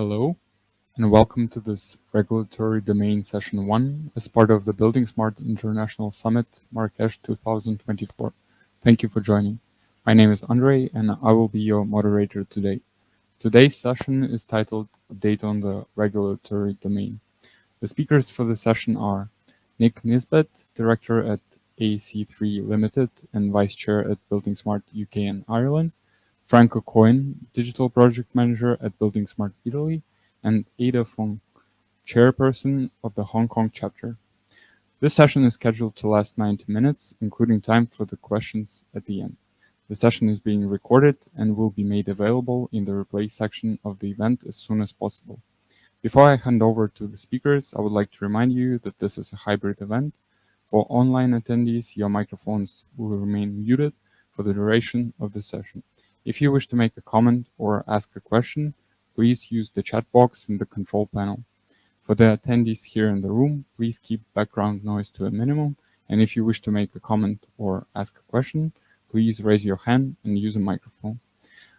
Hello, and welcome to this Regulatory Domain Session 1 as part of the buildingSMART International Summit, Marrakesh 2024. Thank you for joining. My name is Andre, and I will be your moderator today. Today's session is titled Update on the Regulatory Domain. The speakers for the session are Nick Nisbet, Director at AC3 Limited and Vice Chair at buildingSMART UK and Ireland, Franco Cohen, Digital Project Manager at buildingSMART Italy, and Ada Fung, Chairperson of the Hong Kong chapter. This session is scheduled to last 90 minutes, including time for the questions at the end. The session is being recorded and will be made available in the replay section of the event as soon as possible. Before I hand over to the speakers, I would like to remind you that this is a hybrid event. For online attendees, your microphones will remain muted for the duration of the session. If you wish to make a comment or ask a question, please use the chat box in the control panel. For the attendees here in the room, please keep background noise to a minimum, and if you wish to make a comment or ask a question, please raise your hand and use a microphone.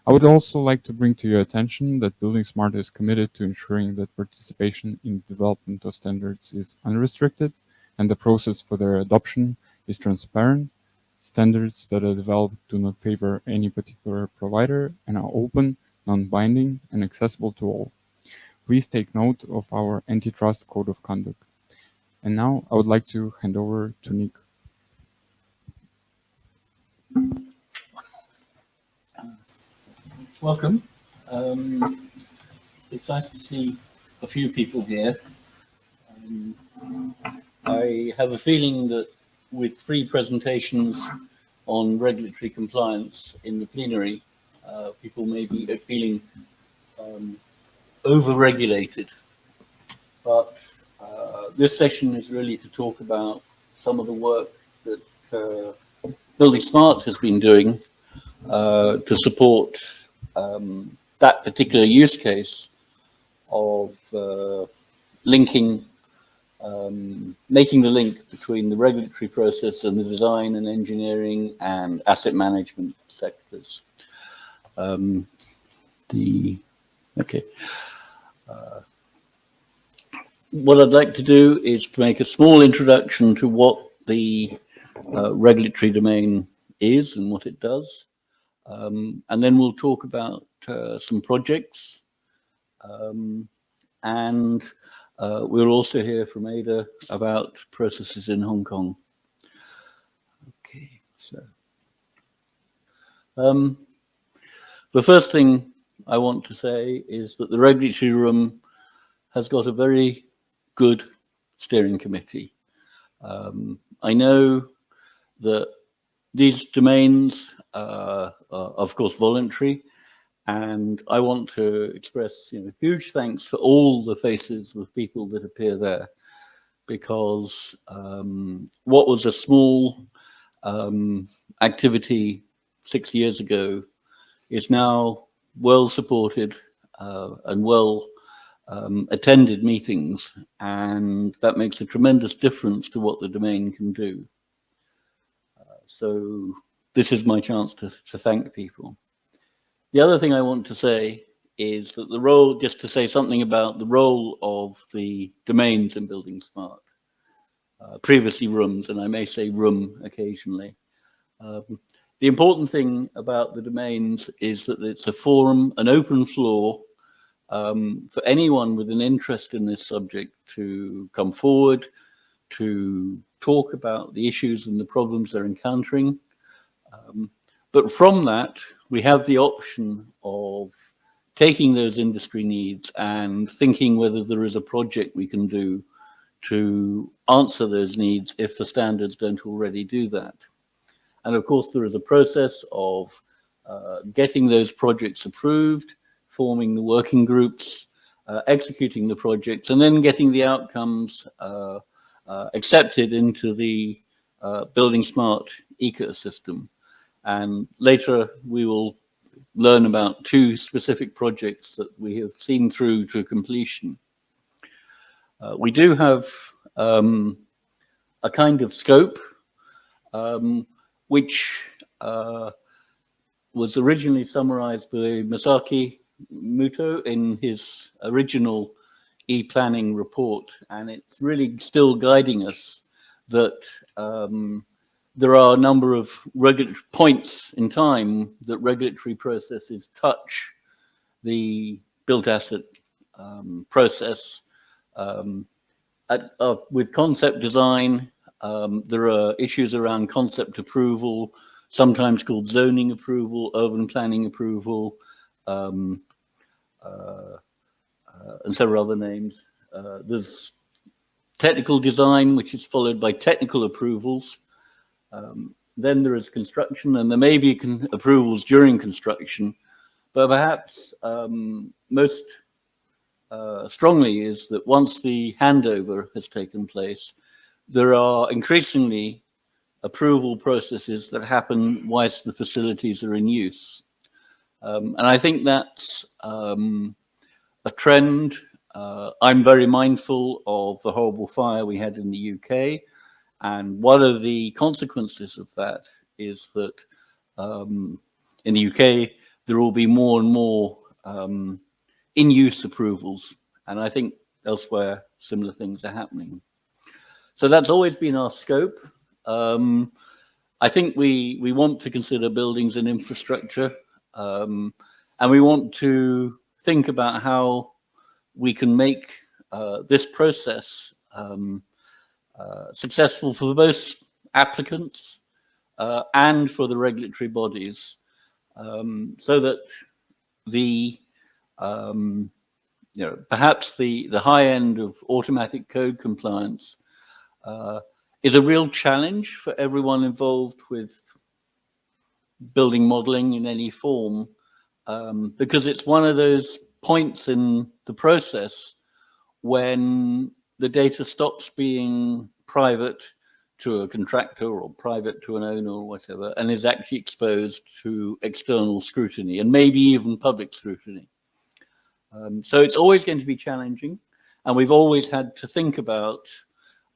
I would also like to bring to your attention that buildingSMART is committed to ensuring that participation in the development of standards is unrestricted and the process for their adoption is transparent. Standards that are developed do not favor any particular provider and are open, non-binding, and accessible to all. Please take note of our antitrust code of conduct. And now I would like to hand over to Nick. Welcome. It's nice to see a few people here. I have a feeling that with 3 presentations on regulatory compliance in the plenary, people may be feeling over-regulated. But this session is really to talk about some of the work that buildingSMART has been doing to support that particular use case of linking making the link between the regulatory process and the design and engineering and asset management sectors. What I'd like to do is to make a small introduction to what the regulatory domain is and what it does. And then we'll talk about some projects. And we'll also hear from Ada about processes in Hong Kong. Okay, so the first thing I want to say is that the regulatory room has got a very good steering committee. I know that these domains are, of course, voluntary. And I want to express huge thanks for all the faces of people that appear there, because what was a small activity 6 years ago is now well supported and well attended meetings, and that makes a tremendous difference to what the domain can do. So this is my chance to thank people. The other thing I want to say is that the role, just to say something about the role of the domains in buildingSMART, previously rooms, and I may say room occasionally. The important thing about the domains is that it's a forum, an open floor for anyone with an interest in this subject to come forward, to talk about the issues and the problems they're encountering. But from that, we have the option of taking those industry needs and thinking whether there is a project we can do to answer those needs if the standards don't already do that. And of course, there is a process of getting those projects approved, forming the working groups, executing the projects, and then getting the outcomes accepted into the buildingSMART ecosystem. And later we will learn about 2 specific projects that we have seen through to completion. We do have a kind of scope which was originally summarized by Masaki Muto in his original e-planning report, and it's really still guiding us that there are a number of regulatory points in time that regulatory processes touch the built asset process. With concept design, there are issues around concept approval, sometimes called zoning approval, urban planning approval, and several other names. There's technical design, which is followed by technical approvals. Then there is construction, and there may be approvals during construction, but perhaps most strongly is that once the handover has taken place, there are increasingly approval processes that happen whilst the facilities are in use. And I think that's a trend. I'm very mindful of the horrible fire we had in the UK. And one of the consequences of that is that in the UK, there will be more and more in-use approvals. And I think elsewhere, similar things are happening. So that's always been our scope. I think we want to consider buildings and infrastructure. And we want to think about how we can make this process successful for both applicants and for the regulatory bodies, so that the perhaps the high end of automatic code compliance is a real challenge for everyone involved with building modeling in any form, because it's one of those points in the process when the data stops being private to a contractor or private to an owner or whatever, and is actually exposed to external scrutiny and maybe even public scrutiny. So it's always going to be challenging, and we've always had to think about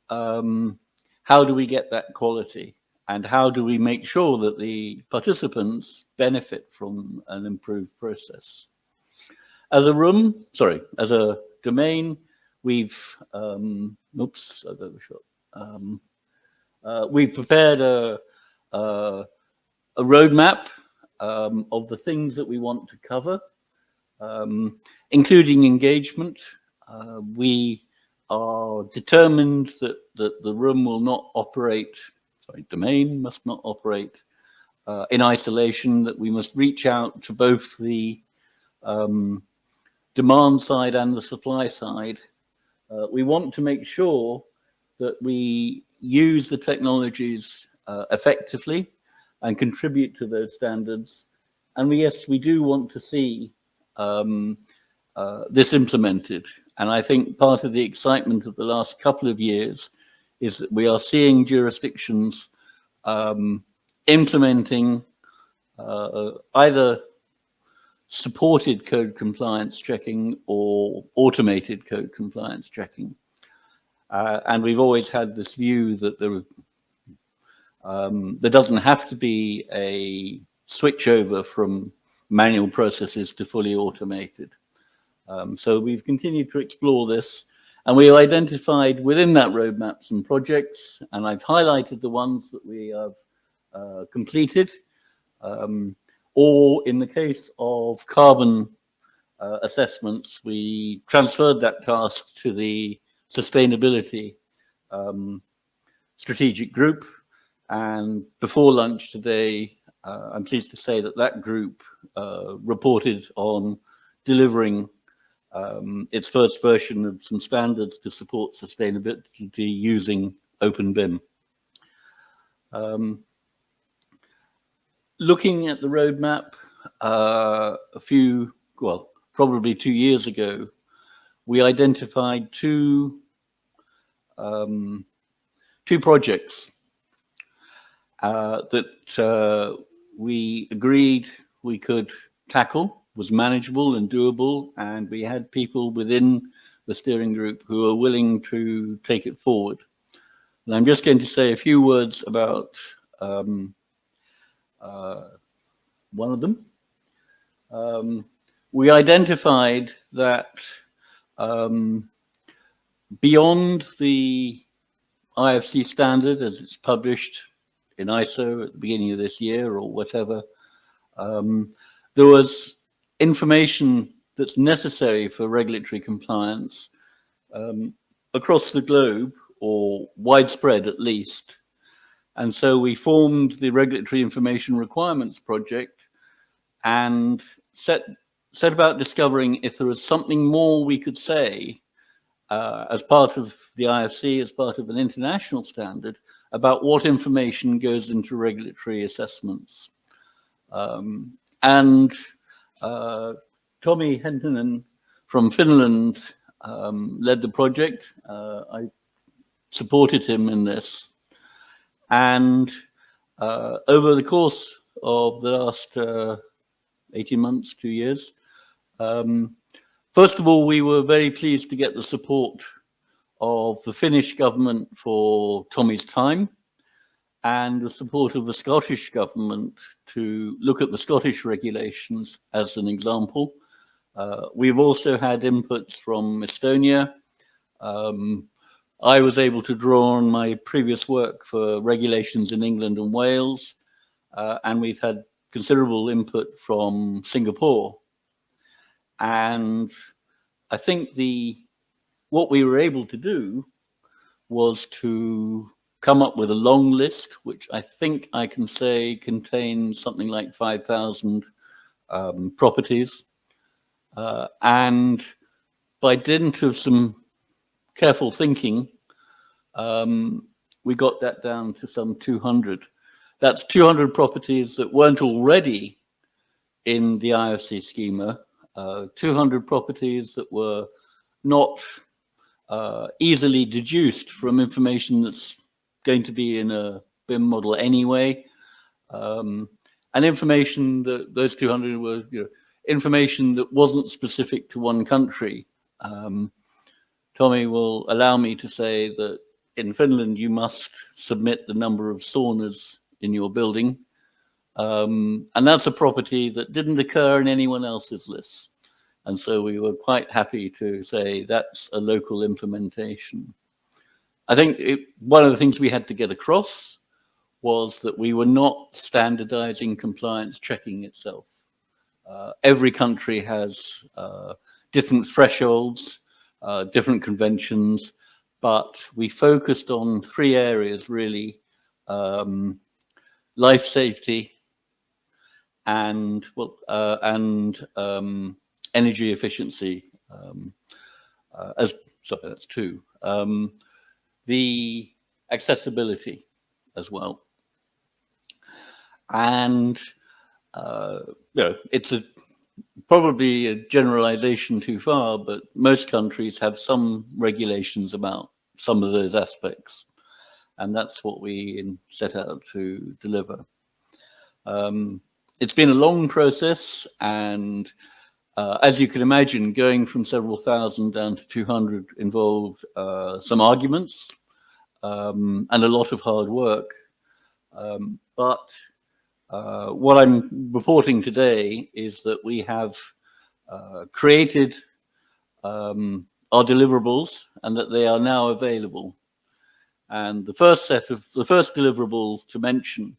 how do we get that quality, and how do we make sure that the participants benefit from an improved process. As a domain, we've we've prepared a roadmap of the things that we want to cover, including engagement. We are determined that the room will not operate, domain must not operate in isolation, that we must reach out to both the demand side and the supply side. We want to make sure that we use the technologies effectively and contribute to those standards. And yes, we do want to see this implemented. And I think part of the excitement of the last couple of years is that we are seeing jurisdictions implementing either supported code compliance checking or automated code compliance checking. And we've always had this view that there doesn't have to be a switchover from manual processes to fully automated. So we've continued to explore this, and we identified within that roadmap some projects, and I've highlighted the ones that we have completed, or in the case of carbon assessments, we transferred that task to the sustainability strategic group. And before lunch today, I'm pleased to say that that group reported on delivering its first version of some standards to support sustainability using OpenBIM. Looking at the roadmap, probably 2 years ago, we identified two projects that we agreed we could tackle, was manageable and doable, and we had people within the steering group who are willing to take it forward. And I'm just going to say a few words about one of them. we identified that beyond the IFC standard as it's published in ISO at the beginning of this year or whatever, there was information that's necessary for regulatory compliance across the globe, or widespread at least. And so we formed the Regulatory Information Requirements Project and set about discovering if there was something more we could say as part of the IFC, as part of an international standard, about what information goes into regulatory assessments. And Tommi Hentunen from Finland led the project. I supported him in this. And over the course of the last 18 months, 2 years, first of all, we were very pleased to get the support of the Finnish government for Tommi's time, and the support of the Scottish government to look at the Scottish regulations as an example. We've also had inputs from Estonia. I was able to draw on my previous work for regulations in England and Wales, and we've had considerable input from Singapore. And I think what we were able to do was to come up with a long list, which I think I can say contains something like 5,000 properties. And by dint of some careful thinking, we got that down to some 200. That's 200 properties that weren't already in the IFC schema, 200 properties that were not easily deduced from information that's going to be in a BIM model anyway, and information that those 200 were, information that wasn't specific to one country. Tommi will allow me to say that in Finland, you must submit the number of saunas in your building. And that's a property that didn't occur in anyone else's list. And so we were quite happy to say that's a local implementation. I think one of the things we had to get across was that we were not standardizing compliance checking itself. Every country has different thresholds, different conventions, but we focused on 3 areas really: life safety and energy efficiency. Sorry, that's 2. The accessibility as well, and it's probably a generalization too far, but most countries have some regulations about some of those aspects, and that's what we set out to deliver. It's been a long process, and as you can imagine, going from several thousand down to 200 involved some arguments and a lot of hard work. But what I'm reporting today is that we have created our deliverables and that they are now available. And the first deliverable to mention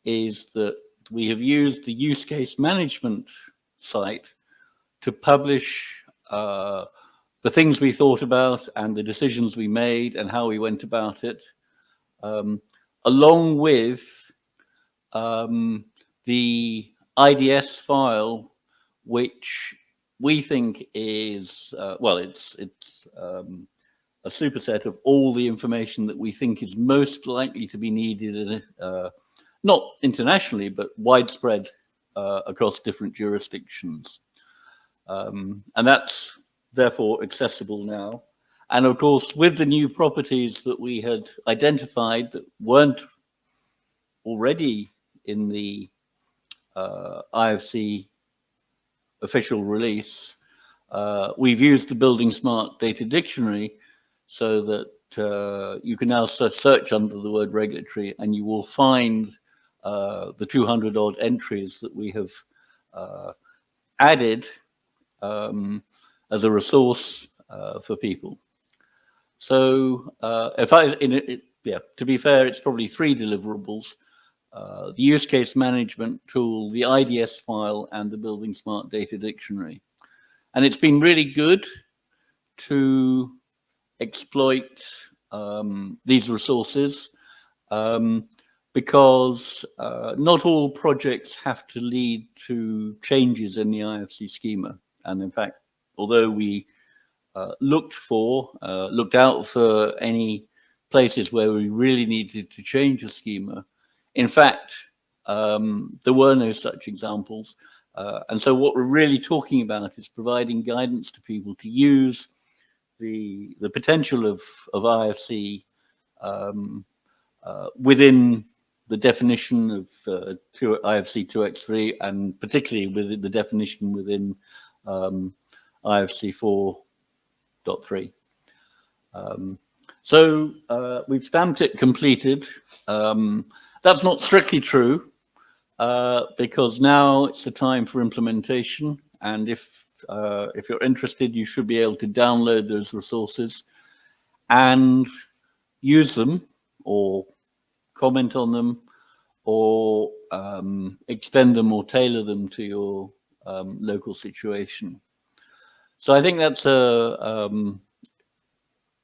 is that we have used the use case management site to publish the things we thought about and the decisions we made and how we went about it, along with the IDS file, which we think is, it's a superset of all the information that we think is most likely to be needed, not internationally, but widespread across different jurisdictions. And that's therefore accessible now. And of course, with the new properties that we had identified that weren't already in the IFC official release, we've used the buildingSMART data dictionary so that you can now search under the word regulatory, and you will find the 200 odd entries that we have added as a resource for people. So to be fair, it's probably 3 deliverables: the use case management tool, the IDS file, and the buildingSMART data dictionary. And it's been really good to exploit these resources because not all projects have to lead to changes in the IFC schema. And in fact, although we looked out for any places where we really needed to change the schema, in fact, there were no such examples. And so what we're really talking about is providing guidance to people to use the potential of IFC within the definition of IFC 2x3, and particularly within the definition within IFC 4.3. So we've stamped it completed. That's not strictly true because now it's the time for implementation. And if you're interested, you should be able to download those resources and use them, or comment on them, or extend them or tailor them to your local situation. So I think that's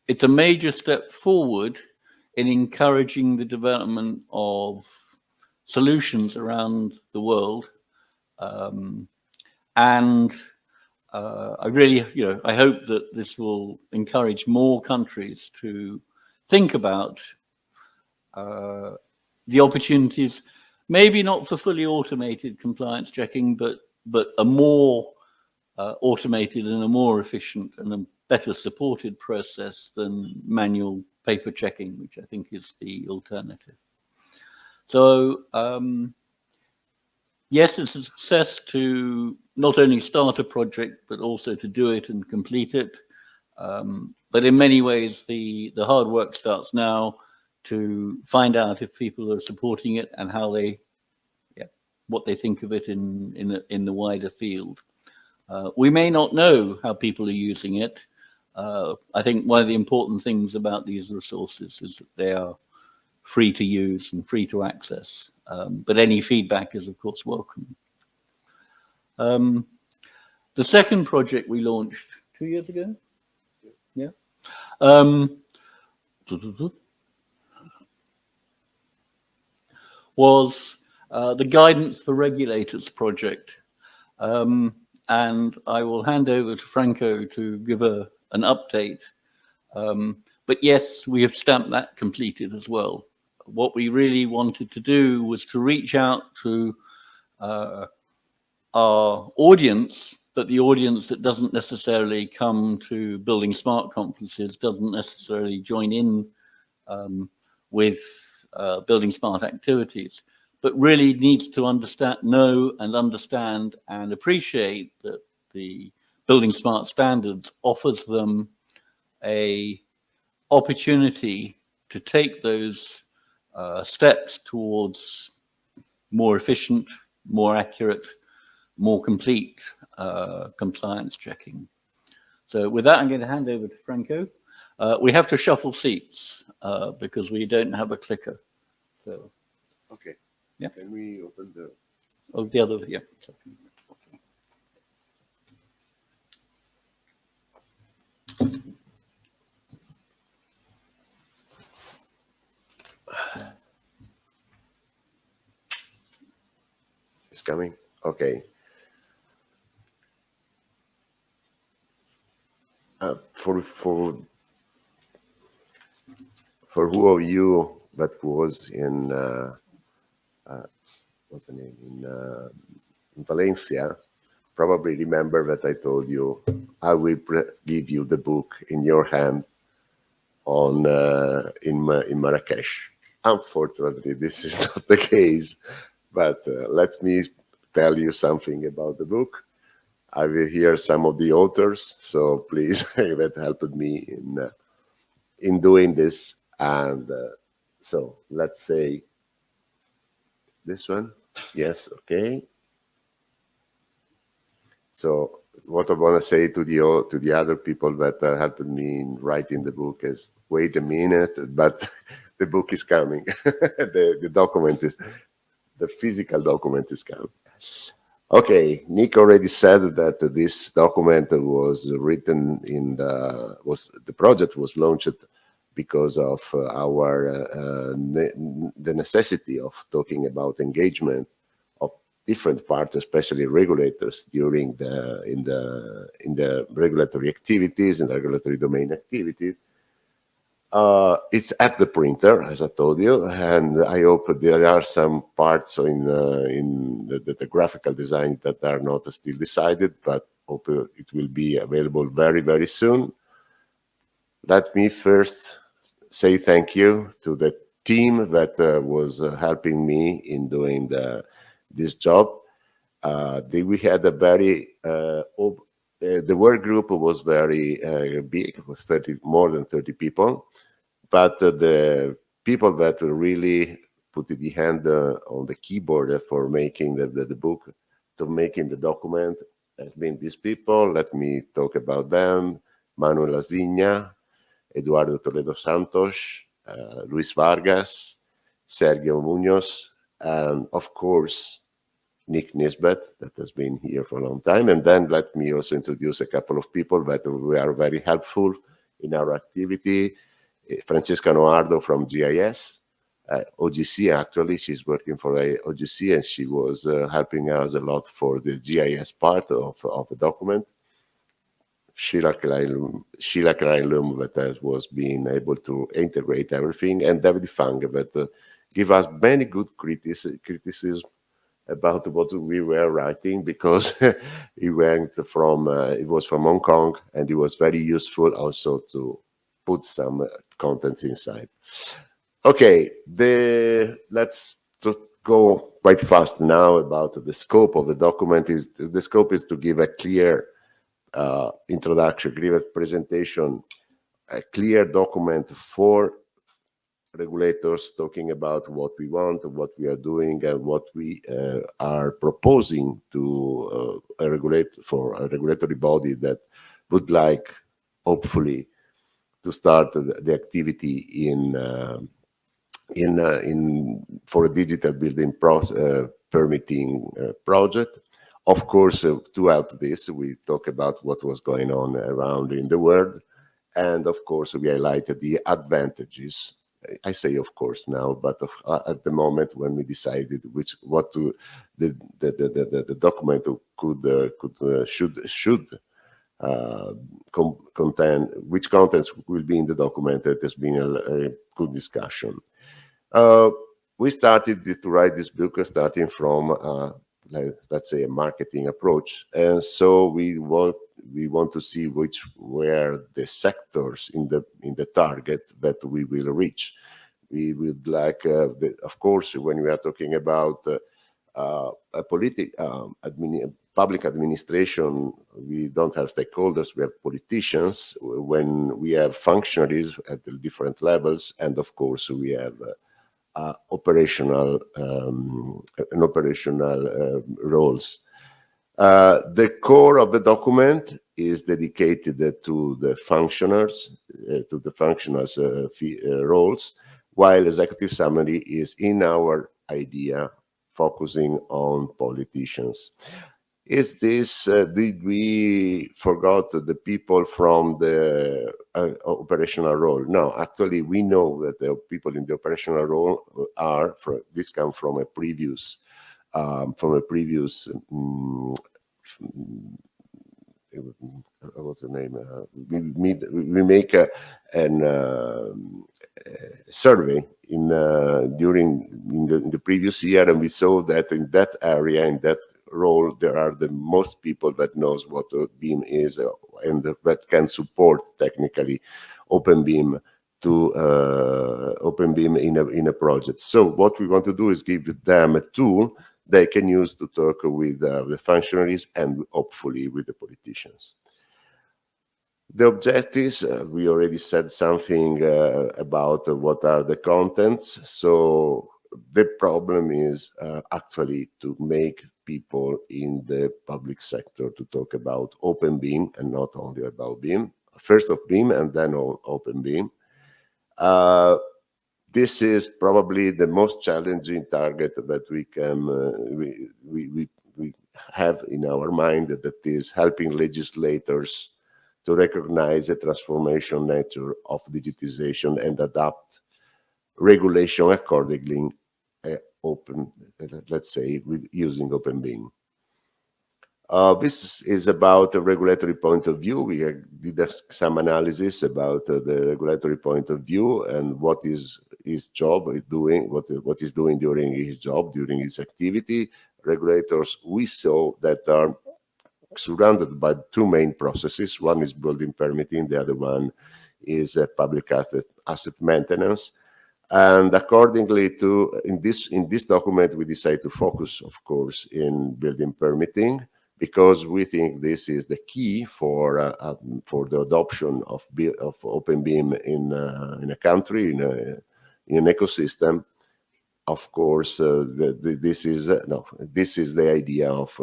it's a major step forward in encouraging the development of solutions around the world. And I really, I hope that this will encourage more countries to think about the opportunities, maybe not for fully automated compliance checking, but a more automated and a more efficient and a better supported process than manual paper checking, which I think is the alternative. So yes, it's a success to not only start a project, but also to do it and complete it. But in many ways, the hard work starts now to find out if people are supporting it and how they, what they think of it in the wider field. We may not know how people are using it. I think one of the important things about these resources is that they are free to use and free to access. But any feedback is, of course, welcome. The second project we launched 2 years ago, was the Guidance for Regulators project. And I will hand over to Franco to give an update. But yes, we have stamped that completed as well. What we really wanted to do was to reach out to our audience, but the audience that doesn't necessarily come to buildingSMART conferences, doesn't necessarily join in with buildingSMART activities, but really needs to know and understand and appreciate that the buildingSMART standards offers them a opportunity to take those steps towards more efficient, more accurate, more complete compliance checking. So with that, I'm going to hand over to Franco. We have to shuffle seats because we don't have a clicker. So, okay. Yeah. Can we open the? Oh, the other, yeah. It's coming. Okay. For who of you that was in what's the name in Valencia, probably remember that I told you I will give you the book in your hand on in Marrakesh. Unfortunately, this is not the case. But let me tell you something about the book. I will hear some of the authors, so please, that helped me in doing this. And so let's say this one. Yes, okay. So what I want to say to the other people that are helping me in writing the book is, wait a minute, but the book is coming. The document is, the physical document is coming. Okay, Nick already said that this document was written the project was launched because of the necessity of talking about engagement of different parts, especially regulators, during in the regulatory activities, in the regulatory domain activities. It's at the printer, as I told you, and I hope there are some parts in the graphical design that are not still decided, but hope it will be available very, very soon. Let me first say thank you to the team that was helping me in doing this job. We had a very the work group was very big. It was more than 30 people. But the people that really put the hand on the keyboard for making the book, to making the document, has been these people. Let me talk about them: Manuel Azigna, Eduardo Toledo Santos, Luis Vargas, Sergio Munoz, and of course, Nick Nisbet, that has been here for a long time. And then let me also introduce a couple of people that were very helpful in our activity. Francesca Noardo from GIS, OGC actually, she's working for OGC, and she was helping us a lot for the GIS part of the document. Sheila Klein-Lum, that was being able to integrate everything, and David Fang that give us many good criticism about what we were writing, because he was from Hong Kong, and it was very useful also to put some content inside. Okay, let's go quite fast now about the scope of the document. The scope is to give a clear introduction, clear presentation, a clear document for regulators, talking about what we want, what we are doing, and what we are proposing to a regulatory body that would like, hopefully, to start the activity for a digital building permitting project. Of course, to help this, we talk about what was going on around in the world, and of course, we highlighted the advantages. I say, of course, now, but at the moment when we decided the document should contain, which contents will be in the document, that has been a good discussion. We started to write this book starting from, let's say, a marketing approach, and so we want to see which were the sectors in the target that we will reach. We would like, of course, when we are talking about public administration, we don't have stakeholders, we have politicians. When we have functionaries at the different levels, and of course we have operational roles. The core of the document is dedicated to the functionaries, roles, while executive summary is, in our idea, focusing on politicians. Is this, did we forgot the people from the operational role? No, actually, we know that the people in the operational role this come from a previous, what's the name? We make a survey in the previous year, and we saw that in that area, in that role, there are the most people that knows what BIM is, and that can support technically OpenBIM to OpenBIM in a project. So what we want to do is give them a tool they can use to talk with the functionaries and hopefully with the politicians. The objectives, we already said something about what are the contents. So the problem is actually to make people in the public sector to talk about open BIM and not only about BIM. First of BIM and then on open BIM. This is probably the most challenging target that we can we have in our mind, that is helping legislators to recognize the transformation nature of digitization and adapt regulation accordingly, open, let's say, with using open BIM. This is about a regulatory point of view. We did some analysis about the regulatory point of view and what is his job is doing, what is doing during his job, during his activity. Regulators we saw that are surrounded by two main processes. One is building permitting, the other one is public asset maintenance. And accordingly to, in this document, we decided to focus, of course, in building permitting, because we think this is the key for the adoption of open BIM in a country, in an ecosystem. Of course, this is the idea of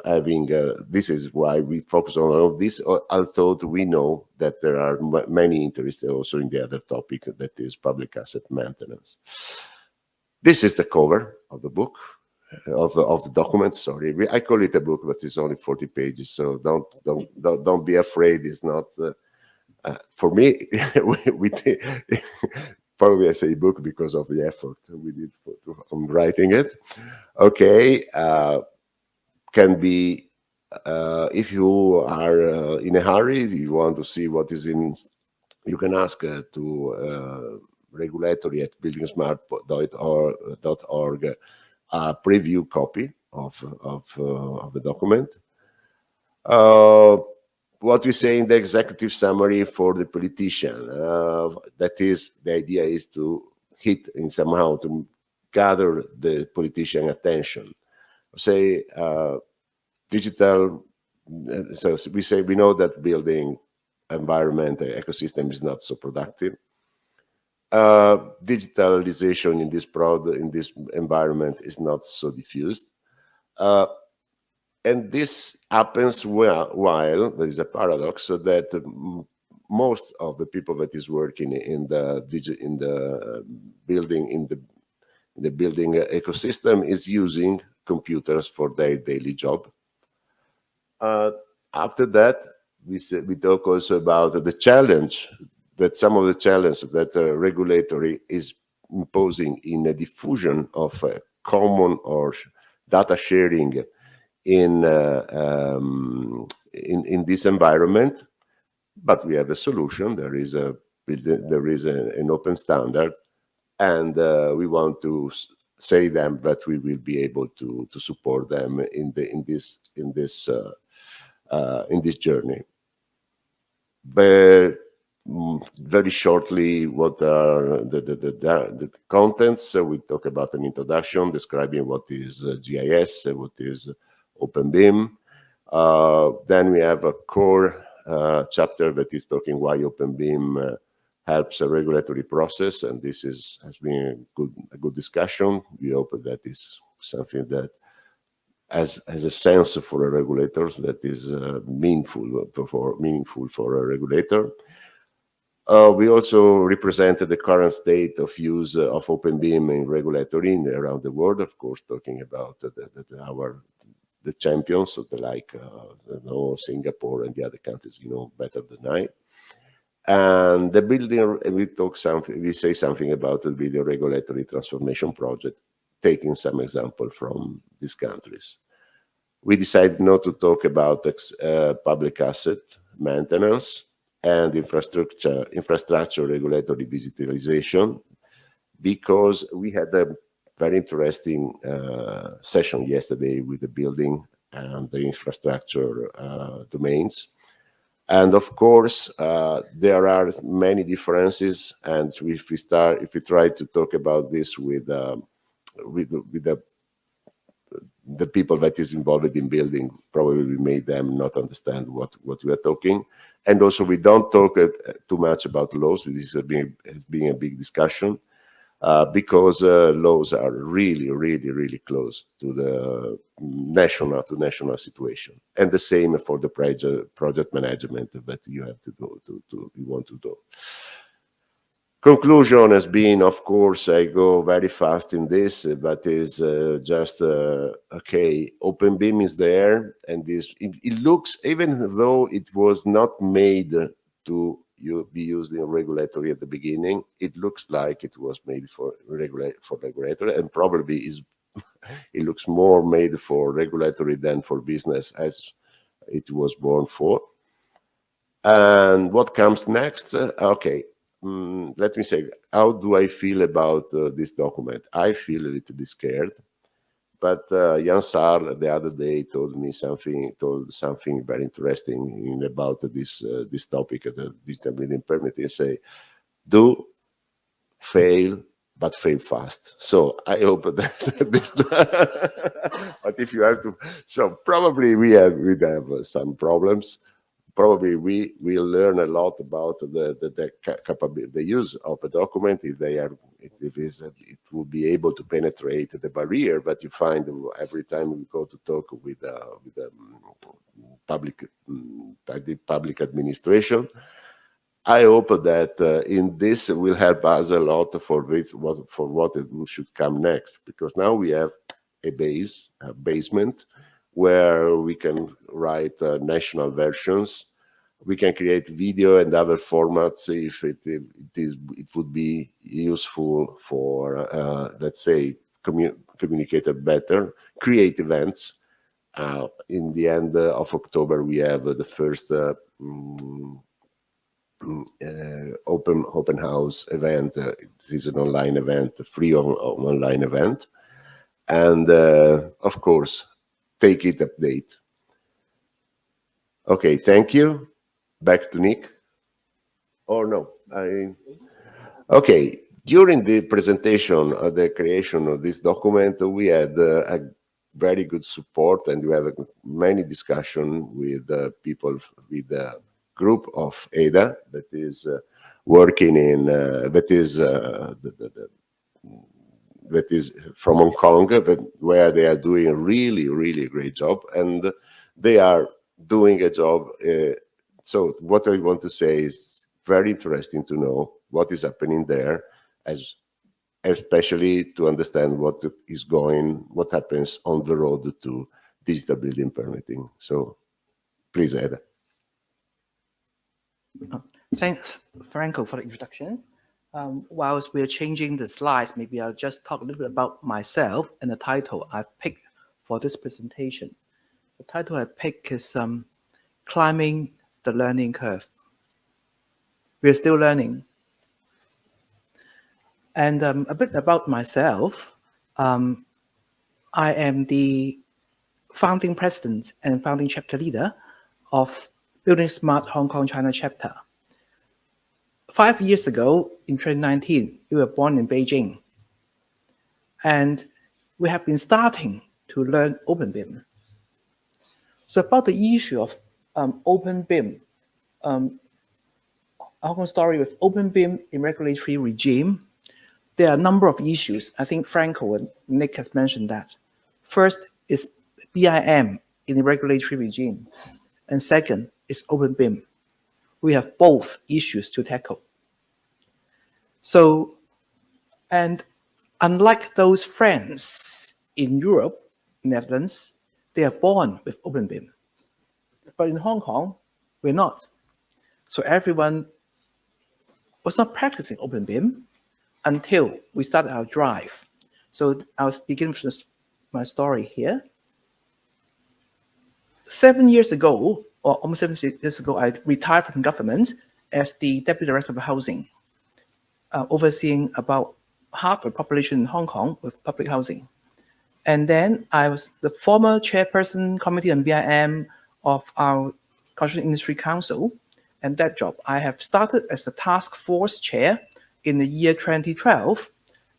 having. This is why we focus on all of this. Although we know that there are many interests also in the other topic, that is public asset maintenance. This is the cover of the book. Of the document. Sorry, I call it a book, but it's only 40 pages. So don't be afraid. It's not for me. we probably I say book because of the effort we did on writing it. Okay, can be if you are in a hurry, you want to see what is in. You can ask to regulatory at buildingsmart.org. A preview copy of the document. What we say in the executive summary for the politician, that is, the idea is to hit in somehow to gather the politician attention. Say digital, so we say we know that building environment, ecosystem is not so productive. Digitalization in this environment is not so diffused, and this happens while there is a paradox, so that most of the people that is working in the building ecosystem is using computers for their daily job. After that, we talk also about the challenge. That some of the challenges that regulatory is imposing in a diffusion of common or data sharing in this environment, but we have a solution. There is an open standard, and we want to say them that we will be able to support them in this journey. But very shortly, what are the contents? So we talk about an introduction describing what is GIS, what is open BIM. Then we have a core chapter that is talking why open BIM helps a regulatory process, and this has been a good discussion. We hope that is something that has a sense for a regulator, that is meaningful for a regulator. We also represented the current state of use of open BIM in regulatory around the world, of course, talking about the champions, so like Singapore and the other countries, better than I. And the building, we say something about the building regulatory transformation project, taking some example from these countries. We decided not to talk about public asset maintenance and infrastructure regulatory digitalization, because we had a very interesting session yesterday with the building and the infrastructure domains. And of course, there are many differences. And if we try to talk about this with the people that is involved in building, probably we made them not understand what we are talking. And also, we don't talk too much about laws. This has been a big discussion. because laws are really, really, really close to the national situation, and the same for the project management that you have to do you want to do. Conclusion has been, of course, I go very fast in this, but is just okay. OpenBIM is there, and it looks, even though it was not made to be used in regulatory at the beginning, it looks like it was made for regulatory, and probably is it looks more made for regulatory than for business, as it was born for. And what comes next? Okay. Let me say, how do I feel about this document? I feel a little bit scared, but Jan Saar the other day told something very interesting about this topic of the digital building permit. He say, do fail, but fail fast. So I hope that this. But if you have to, so probably we have some problems. Probably we will learn a lot about the use of a document. If it will be able to penetrate the barrier. But you find every time we go to talk with public administration, I hope that in this will help us a lot for what it should come next, because now we have a basement, where we can write national versions. We can create video and other formats if it would be useful for, let's say, communicate better, create events. In the end of October, we have the first open house event. It is an online event, a free online event. And of course, take it update. Okay, thank you. Back to Nick. Or no, okay. During the presentation of the creation of this document, we had a very good support, and we have many discussion with people, with the group of ADA that is working in, that is from Hong Kong, where they are doing a really, really great job, and they are doing a job. So what I want to say is very interesting to know what is happening there, especially to understand what happens on the road to digital building permitting. So please, Eda. Thanks, Franco, for the introduction. Whilst we're changing the slides, maybe I'll just talk a little bit about myself and the title I've picked for this presentation. The title I picked is Climbing the Learning Curve. We're still learning. And a bit about myself. I am the founding president and founding chapter leader of buildingSMART Hong Kong China chapter. 5 years ago, in 2019, we were born in Beijing. And we have been starting to learn OpenBIM. So about the issue of OpenBIM, Hong Kong story with OpenBIM in regulatory regime, there are a number of issues. I think Franco and Nick has mentioned that. First is BIM in the regulatory regime. And second is OpenBIM. We have both issues to tackle. So, and unlike those friends in Europe, Netherlands, they are born with OpenBIM. But in Hong Kong, we're not. So everyone was not practicing OpenBIM until we started our drive. So I'll begin with my story here. 7 years ago, or almost 7 years ago, I retired from government as the Deputy Director of Housing, overseeing about half the population in Hong Kong with public housing. And then I was the former chairperson, Committee on BIM of our Construction Industry Council. And that job, I have started as the task force chair in the year 2012.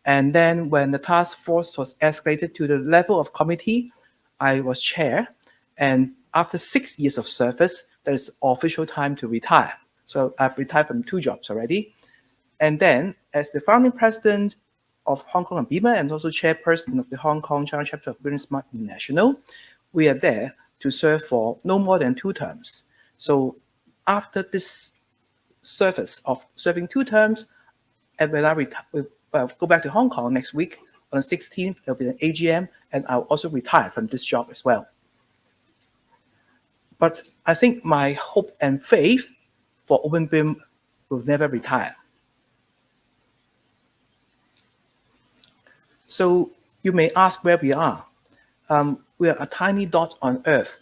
And then when the task force was escalated to the level of committee, I was chair. And after 6 years of service, that is official time to retire. So I've retired from 2 jobs already. And then as the founding president of Hong Kong and BIMA and also chairperson of the Hong Kong China chapter of buildingSMART International, we are there to serve for no more than 2 terms. So after this service of serving 2 terms, and when I go back to Hong Kong next week on the 16th, there'll be an AGM, and I'll also retire from this job as well. But I think my hope and faith for OpenBIM will never retire. So you may ask where we are. We are a tiny dot on Earth.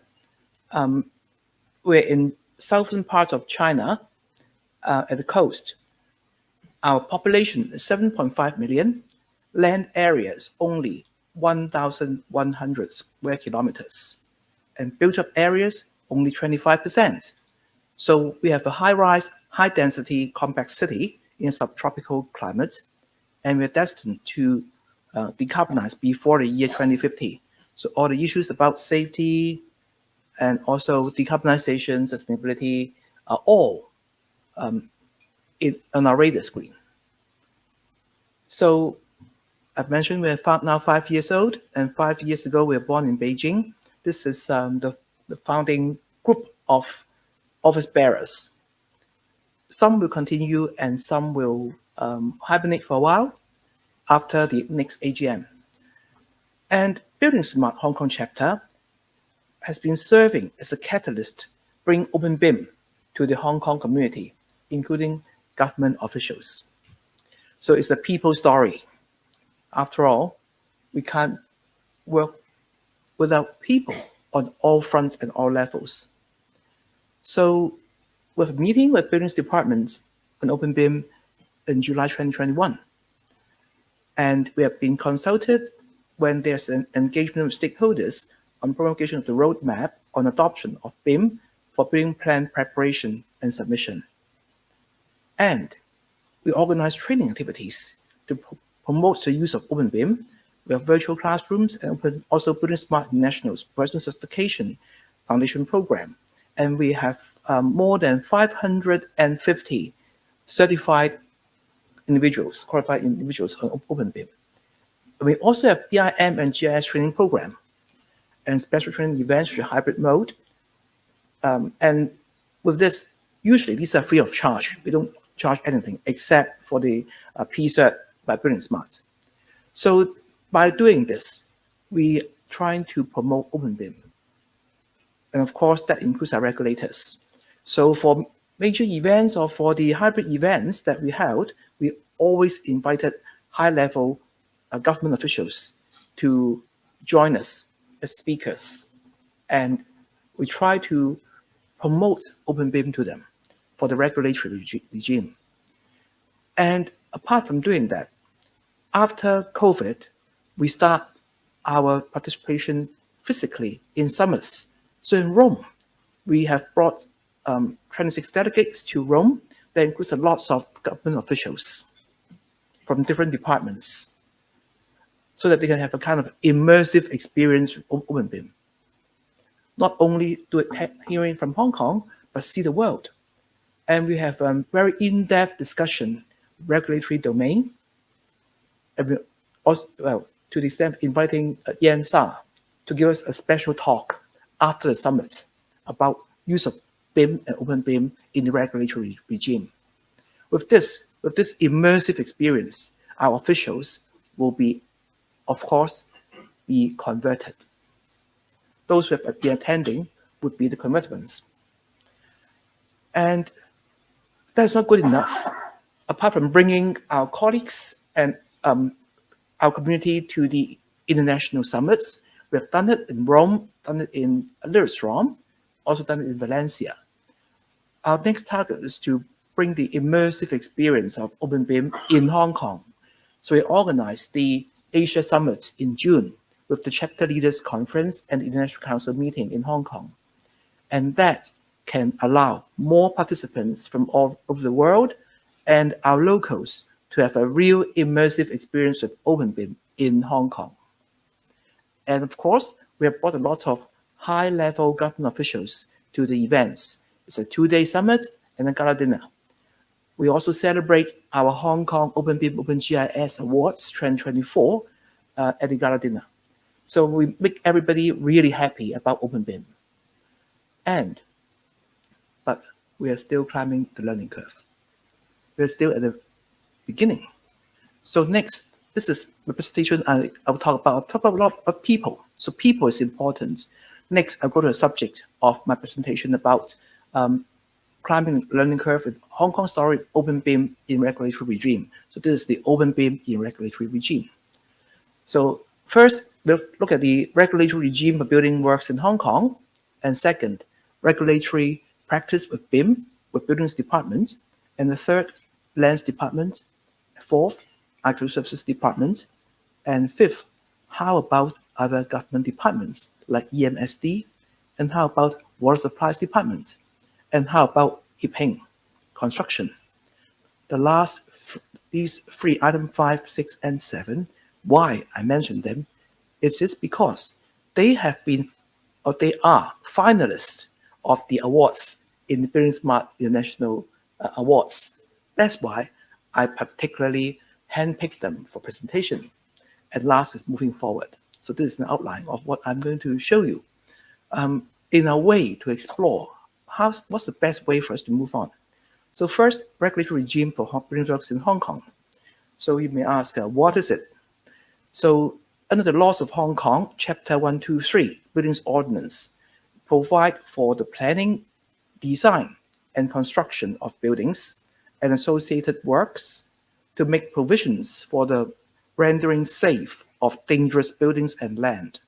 We're in southern parts of China at the coast. Our population is 7.5 million. Land area is only 1,100 square kilometers. And built-up areas, only 25%. So we have a high-rise, high-density, compact city in a subtropical climate, and we're destined to decarbonize before the year 2050. So all the issues about safety and also decarbonization, sustainability are all on our radar screen. So I've mentioned we're now 5 years old, and 5 years ago we were born in Beijing. This is the founding group of office bearers. Some will continue and some will hibernate for a while after the next AGM. And buildingSMART Hong Kong chapter has been serving as a catalyst, bring OpenBIM to the Hong Kong community, including government officials. So it's a people story. After all, we can't work without people on all fronts and all levels. So we have a meeting with buildings departments on OpenBIM in July 2021. And we have been consulted when there's an engagement with stakeholders on promulgation of the roadmap on adoption of BIM for building plan preparation and submission. And we organize training activities to promote the use of OpenBIM. We have virtual classrooms and also buildingSMART International's professional certification foundation program. And we have more than 550 certified individuals, qualified individuals on OpenBIM. We also have BIM and GIS training program and special training events for hybrid mode. And with this, usually these are free of charge. We don't charge anything except for the P-Cert by buildingSMART. So by doing this, we're trying to promote OpenBIM. And of course, that includes our regulators. So for major events or for the hybrid events that we held, we always invited high-level government officials to join us as speakers. And we try to promote OpenBIM to them for the regulatory regime. And apart from doing that, after COVID, we start our participation physically in summits. So in Rome, we have brought 26 delegates to Rome. That includes lots of government officials from different departments, so that they can have a kind of immersive experience with OpenBIM. Not only do it hearing from Hong Kong, but see the world. And we have very in-depth discussion, regulatory domain, and we also, well, to the extent of inviting Yan Sa to give us a special talk after the summit about use of BIM and OpenBIM in the regulatory regime. With this immersive experience, our officials will be, of course, be converted. Those who have been attending would be the convertants. And that's not good enough. Apart from bringing our colleagues and our community to the international summits, we have done it in Rome, done it in Lillestrøm, also done it in Valencia. Our next target is to bring the immersive experience of OpenBIM in Hong Kong. So we organized the Asia Summit in June with the Chapter Leaders Conference and the International Council meeting in Hong Kong. And that can allow more participants from all over the world and our locals to have a real immersive experience with OpenBIM in Hong Kong. And of course, we have brought a lot of high-level government officials to the events. It's a 2-day summit and a gala dinner. We also celebrate our Hong Kong Open BIM Open GIS Awards 2024 at the gala dinner. So we make everybody really happy about Open BIM. But we are still climbing the learning curve. We're still at the beginning. So next, this is the presentation I'll talk about. I'll talk about a lot of people. So people is important. Next, I'll go to the subject of my presentation about climbing the learning curve with Hong Kong story Open BIM in regulatory regime. So this is the Open BIM in regulatory regime. So first, we'll look at the regulatory regime for building works in Hong Kong. And second, regulatory practice with BIM, with buildings department. And the third, lands department. Fourth, architectural services department. And fifth, how about other government departments like EMSD? And how about water supplies department? And how about Hip Hing, construction? The last, these three, item 5, 6, and 7, why I mentioned them, it is because they have been, or they are finalists of the awards in the buildingSMART International Awards. That's why I particularly handpicked them for presentation. And last is moving forward. So this is an outline of what I'm going to show you in a way to explore what's the best way for us to move on. So first, regulatory regime for building works in Hong Kong. So you may ask, what is it? So under the laws of Hong Kong, Chapter 123, Buildings Ordinance, provide for the planning, design, and construction of buildings and associated works to make provisions for the rendering safe of dangerous buildings and land,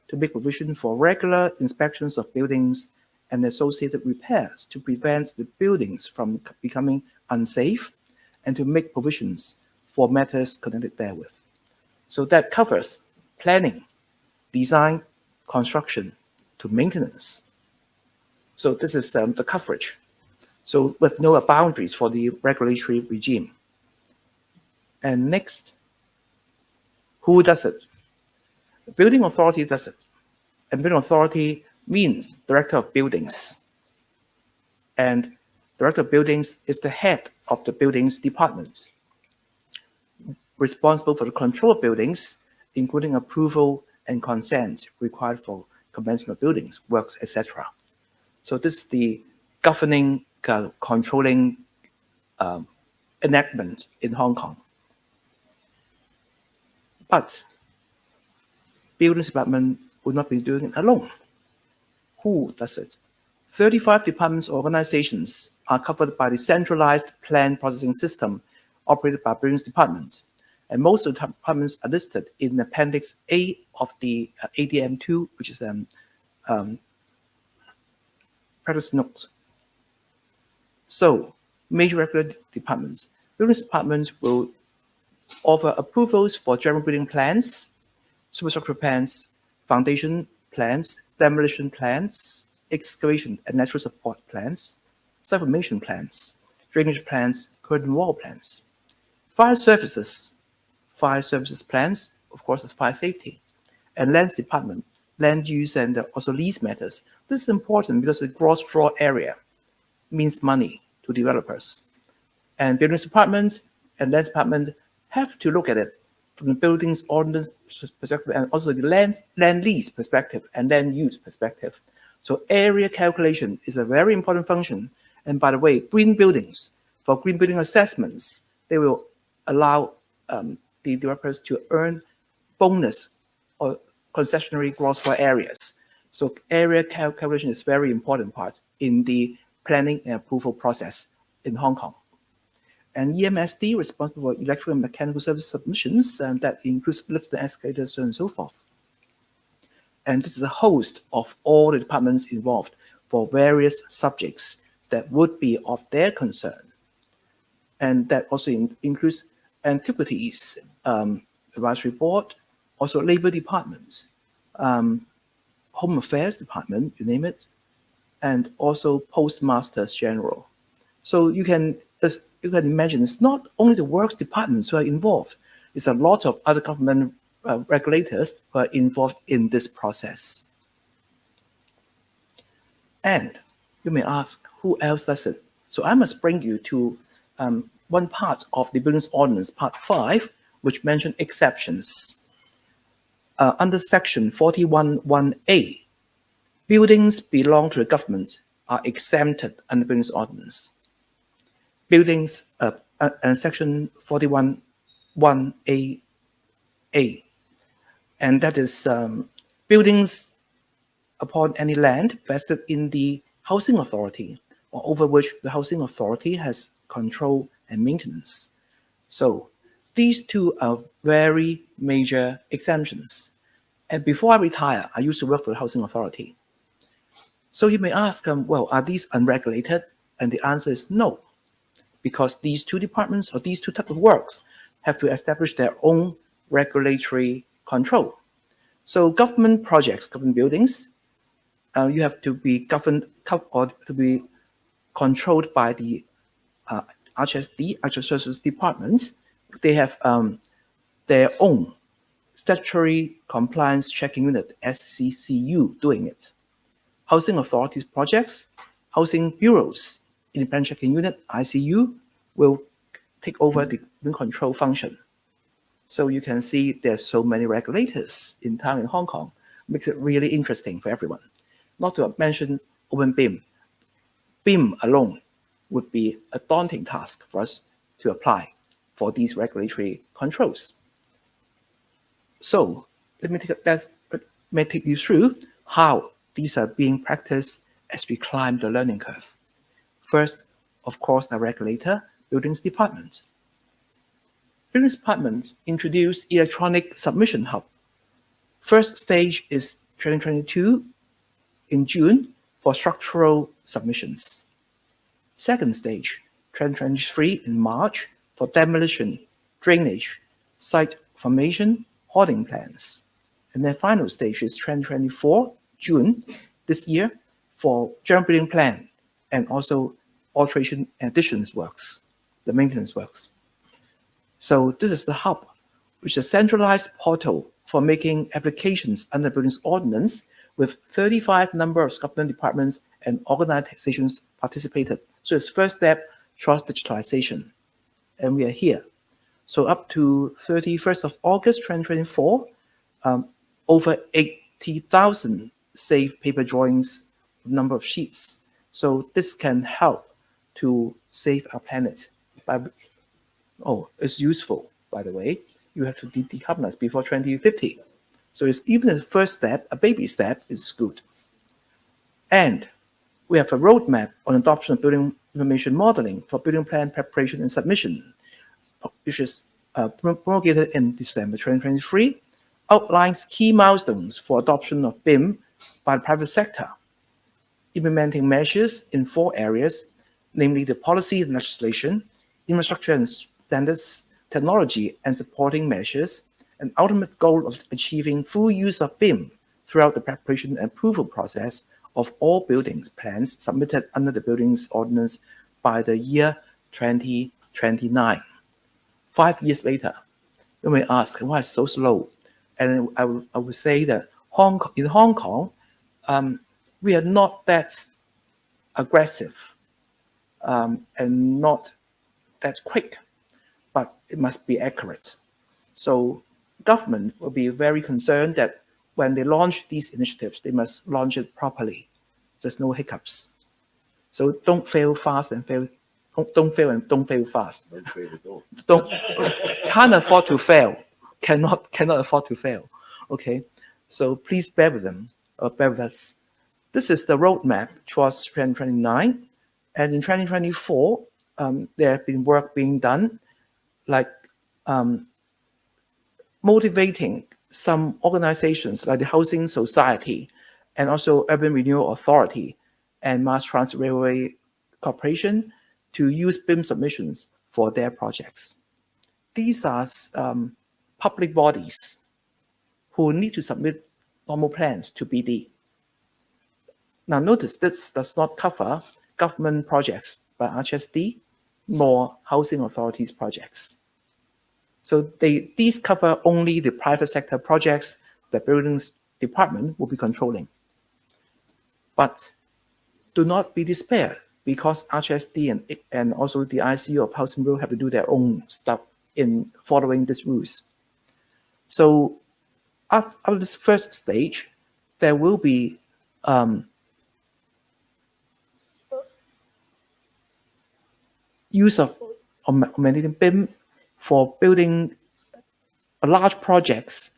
to make provision for regular inspections of buildings and associated repairs to prevent the buildings from becoming unsafe, and to make provisions for matters connected therewith. So that covers planning, design, construction, to maintenance. So this is the coverage. So with no boundaries for the regulatory regime. And next, who does it? The building authority does it. And building authority means director of buildings. And director of buildings is the head of the buildings department, responsible for the control of buildings, including approval and consent required for conventional buildings, works, etc. So this is the governing, controlling enactment in Hong Kong. But buildings department will not be doing it alone. Who does it? 35 departments or organizations are covered by the centralized plan processing system operated by buildings department. And most of the departments are listed in Appendix A of the ADM2, which is practice notes. So, major regulatory departments. Buildings departments will offer approvals for general building plans, superstructure plans, foundation plans, demolition plans, excavation and natural support plans, site-formation plans, drainage plans, curtain wall plans. Fire services plans, of course, is fire safety. And lands department, land use and also lease matters. This is important because the gross floor area means money to developers. And buildings department and lands department have to look at it from the buildings ordinance perspective and also the land lease perspective and land use perspective. So area calculation is a very important function. And by the way, green buildings, for green building assessments, they will allow the developers to earn bonus or concessionary gross floor areas. So area calculation is very important part in the planning and approval process in Hong Kong. And EMSD responsible for electrical and mechanical service submissions, and that includes lifts and escalators and so forth. And this is a host of all the departments involved for various subjects that would be of their concern. And that also includes antiquities, advisory board, also labor departments, home affairs department, you name it, and also postmasters general. So you can imagine it's not only the works departments who are involved, it's a lot of other government regulators who are involved in this process. And you may ask, who else does it? So I must bring you to one part of the Buildings Ordinance, Part 5, which mentioned exceptions. Under Section 41(1)(a), buildings belong to the government are exempted under Buildings Ordinance. Buildings and Section 41(1)(a), and that is buildings upon any land vested in the housing authority or over which the housing authority has control and maintenance. So these two are very major exemptions. And before I retire, I used to work for the housing authority. So you may ask, well, are these unregulated? And the answer is no, because these two departments or these two types of works have to establish their own regulatory control. So government projects, government buildings, you have to be governed or to be controlled by the HSD, Actual Services Department. They have their own statutory compliance checking unit, SCCU, doing it. Housing authorities projects, housing bureaus, independent checking unit, ICU, will take over the control function. So you can see there's so many regulators in town in Hong Kong. Makes it really interesting for everyone. Not to mention open BIM. BIM alone would be a daunting task for us to apply for these regulatory controls. So let me take you through how these are being practiced as we climb the learning curve. First, of course, the regulator, Buildings Department. Buildings Department introduced electronic submission hub. First stage is 2022 in June for structural submissions. Second stage, 2023 in March for demolition, drainage, site formation, hoarding plans. And then final stage is 2024, June this year for general building plan and also alteration and additions works, the maintenance works. So this is the hub, which is a centralized portal for making applications under Buildings Ordinance with 35 number of government departments and organizations participated. So it's first step towards digitalization. And we are here. So up to 31st of August 2024, over 80,000 saved paper drawings, number of sheets. So this can help to save our planet. It's useful, by the way. You have to decarbonize before 2050. So it's even a first step, a baby step is good. And we have a roadmap on adoption of building information modeling for building plan preparation and submission, which is promulgated in December 2023, outlines key milestones for adoption of BIM by the private sector, implementing measures in 4 areas, namely the policy and legislation, infrastructure and standards, technology and supporting measures, an ultimate goal of achieving full use of BIM throughout the preparation and approval process of all buildings plans submitted under the Buildings Ordinance by the year 2029. 5 years later, you may ask, why is it so slow? And I would say that in Hong Kong, we are not that aggressive and not that quick, but it must be accurate. So government will be very concerned that when they launch these initiatives, they must launch it properly. There's no hiccups. So don't fail fast and fail. Don't fail and don't fail fast. Don't fail at all. Can't afford to fail. Cannot afford to fail. Okay. So please bear with them. Bear with us. This is the roadmap towards 2029, and in 2024, there have been work being done, like motivating some organizations like the Housing Society and also Urban Renewal Authority and Mass Transit Railway Corporation to use BIM submissions for their projects. These are public bodies who need to submit normal plans to BD. Now notice this does not cover government projects by HSD nor housing authorities projects. So these cover only the private sector projects the Buildings Department will be controlling. But do not be despaired. because RHSD and also the ICU of Housing Bureau have to do their own stuff in following these rules. So after this first stage, there will be use of augmented BIM for building large projects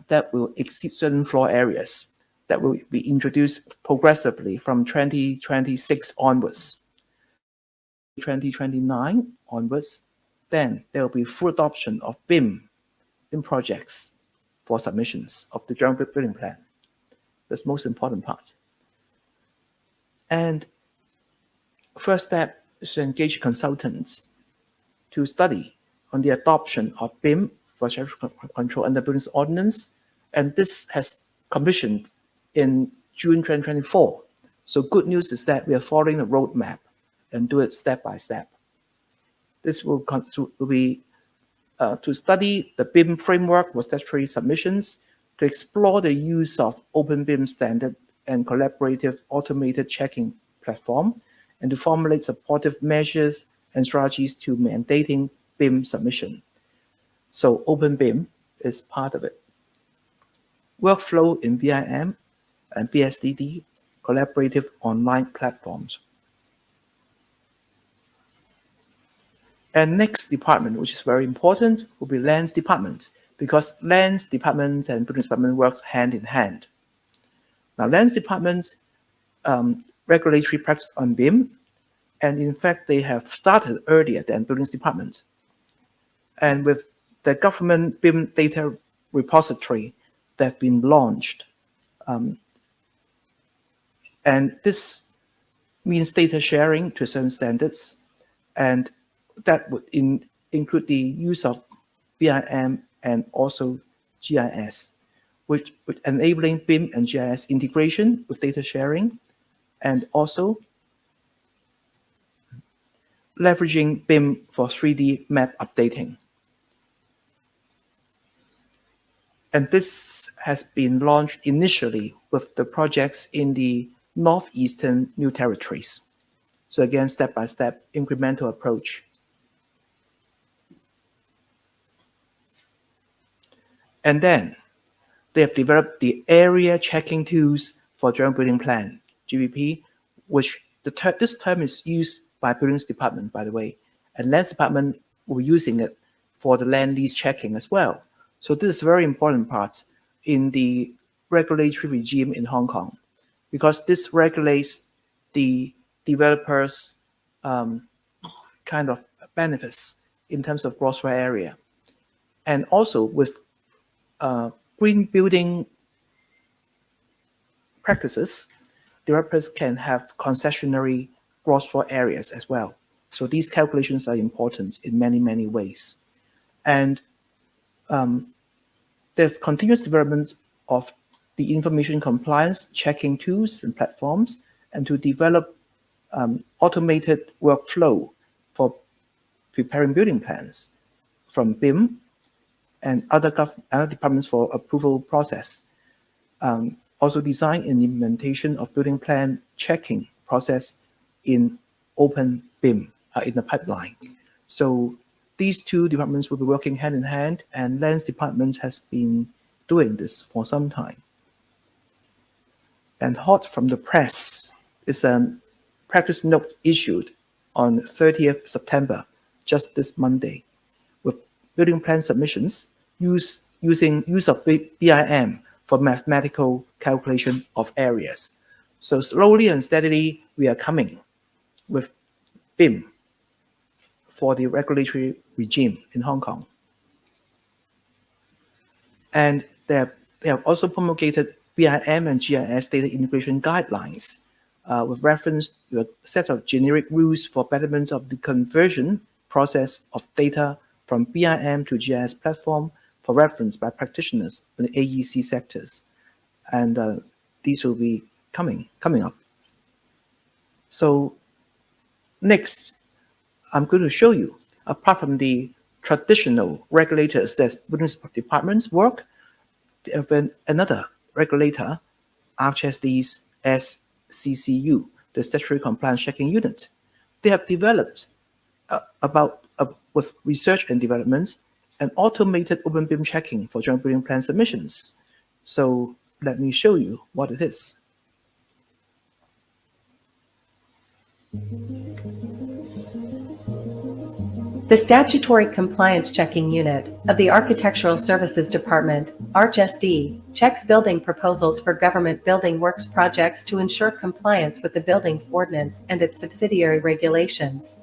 that will exceed certain floor areas that will be introduced progressively from 2026 onwards. 2029 onwards, then there will be full adoption of BIM in projects for submissions of the general building plan. That's the most important part. And first step is to engage consultants to study on the adoption of BIM for traffic control under Buildings Ordinance, and this has commissioned in June 2024. So good news is that we are following a roadmap and do it step by step. This will be to study the BIM framework for statutory submissions, to explore the use of open BIM standard and collaborative automated checking platform, and to formulate supportive measures and strategies to mandating BIM submission. So open BIM is part of it. Workflow in BIM and BSDD, collaborative online platforms. And next department, which is very important, will be Lands Department, because Lands Department and Buildings Department works hand in hand. Now, Lands Department regulatory practice on BIM, and in fact, they have started earlier than Buildings Department. And with the government BIM data repository that have been launched, and this means data sharing to certain standards, and that would include the use of BIM and also GIS, which would enabling BIM and GIS integration with data sharing, and also leveraging BIM for 3D map updating. And this has been launched initially with the projects in the Northeastern New Territories. So again, step-by-step incremental approach. And then they have developed the area checking tools for general building plan, GBP, which this term is used by Buildings Department, by the way, and Lands Department will be using it for the land lease checking as well. So this is a very important part in the regulatory regime in Hong Kong, because this regulates the developers' kind of benefits in terms of gross floor area. And also with green building practices, developers can have concessionary gross floor areas as well. So these calculations are important in many, many ways. And there's continuous development of the information compliance checking tools and platforms, and to develop automated workflow for preparing building plans from BIM and other departments for approval process. Also design and implementation of building plan checking process in open BIM in the pipeline. So these two departments will be working hand in hand, and Lands Department has been doing this for some time. And hot from the press is a practice note issued on 30th September, just this Monday, with building plan submissions using use of BIM for mathematical calculation of areas. So slowly and steadily, we are coming with BIM for the regulatory regime in Hong Kong. And they have also promulgated BIM and GIS data integration guidelines with reference to a set of generic rules for betterment of the conversion process of data from BIM to GIS platform for reference by practitioners in the AEC sectors. And these will be coming up. So next, I'm going to show you, apart from the traditional regulators that building departments work, another regulator, RHSD's SCCU, the statutory compliance checking unit. They have developed with research and development an automated open BIM checking for joint building plan submissions. So let me show you what it is. The Statutory Compliance Checking Unit of the Architectural Services Department, ArchSD, checks building proposals for government building works projects to ensure compliance with the Buildings Ordinance and its subsidiary regulations.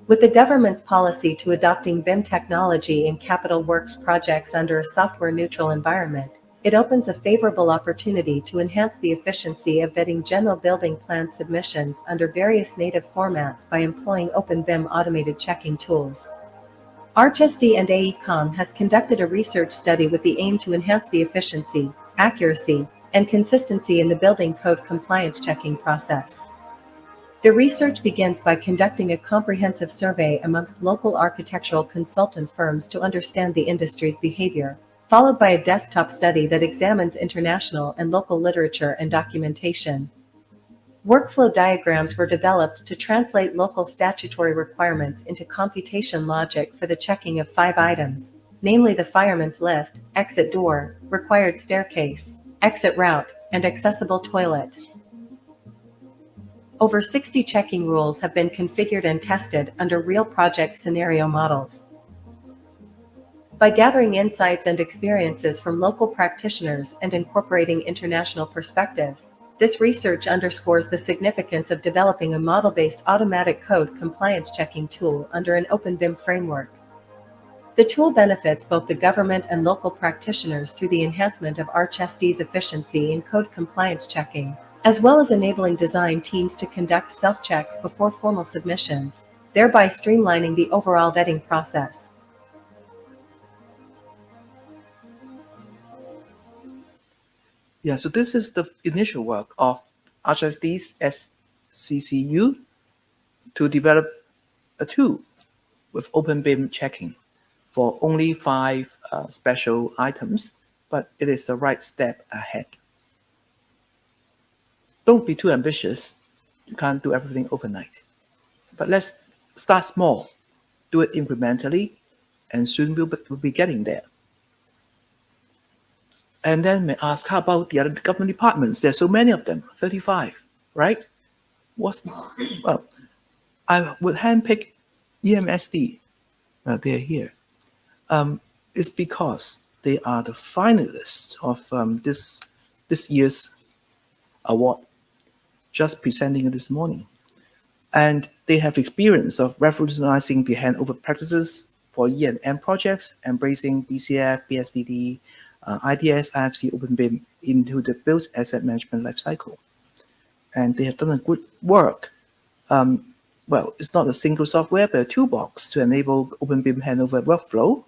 With the government's policy to adopting BIM technology in capital works projects under a software-neutral environment, it opens a favorable opportunity to enhance the efficiency of vetting general building plan submissions under various native formats by employing Open BIM automated checking tools. ArchSD and AECOM has conducted a research study with the aim to enhance the efficiency, accuracy, and consistency in the building code compliance checking process. The research begins by conducting a comprehensive survey amongst local architectural consultant firms to understand the industry's behavior, followed by a desktop study that examines international and local literature and documentation. Workflow diagrams were developed to translate local statutory requirements into computation logic for the checking of 5 items, namely the fireman's lift, exit door, required staircase, exit route, and accessible toilet. Over 60 checking rules have been configured and tested under real project scenario models. By gathering insights and experiences from local practitioners and incorporating international perspectives, this research underscores the significance of developing a model-based automatic code compliance checking tool under an Open BIM framework. The tool benefits both the government and local practitioners through the enhancement of ArchSD's efficiency in code compliance checking, as well as enabling design teams to conduct self-checks before formal submissions, thereby streamlining the overall vetting process. Yeah, so this is the initial work of ArchSD's SCCU to develop a tool with Open BIM checking for only 5 special items, but it is the right step ahead. Don't be too ambitious. You can't do everything overnight. But let's start small, do it incrementally, and soon we'll be getting there. And then may ask, how about the other government departments? There's so many of them, 35, right? Well, I would handpick EMSD. They're here. It's because they are the finalists of this year's award, just presenting it this morning. And they have experience of revolutionizing the handover practices for E&M projects, embracing BCF, BSDD, IDS, IFC, Open BIM into the built asset management lifecycle. And they have done a good work. Well, it's not a single software, but a toolbox to enable Open BIM handover workflow.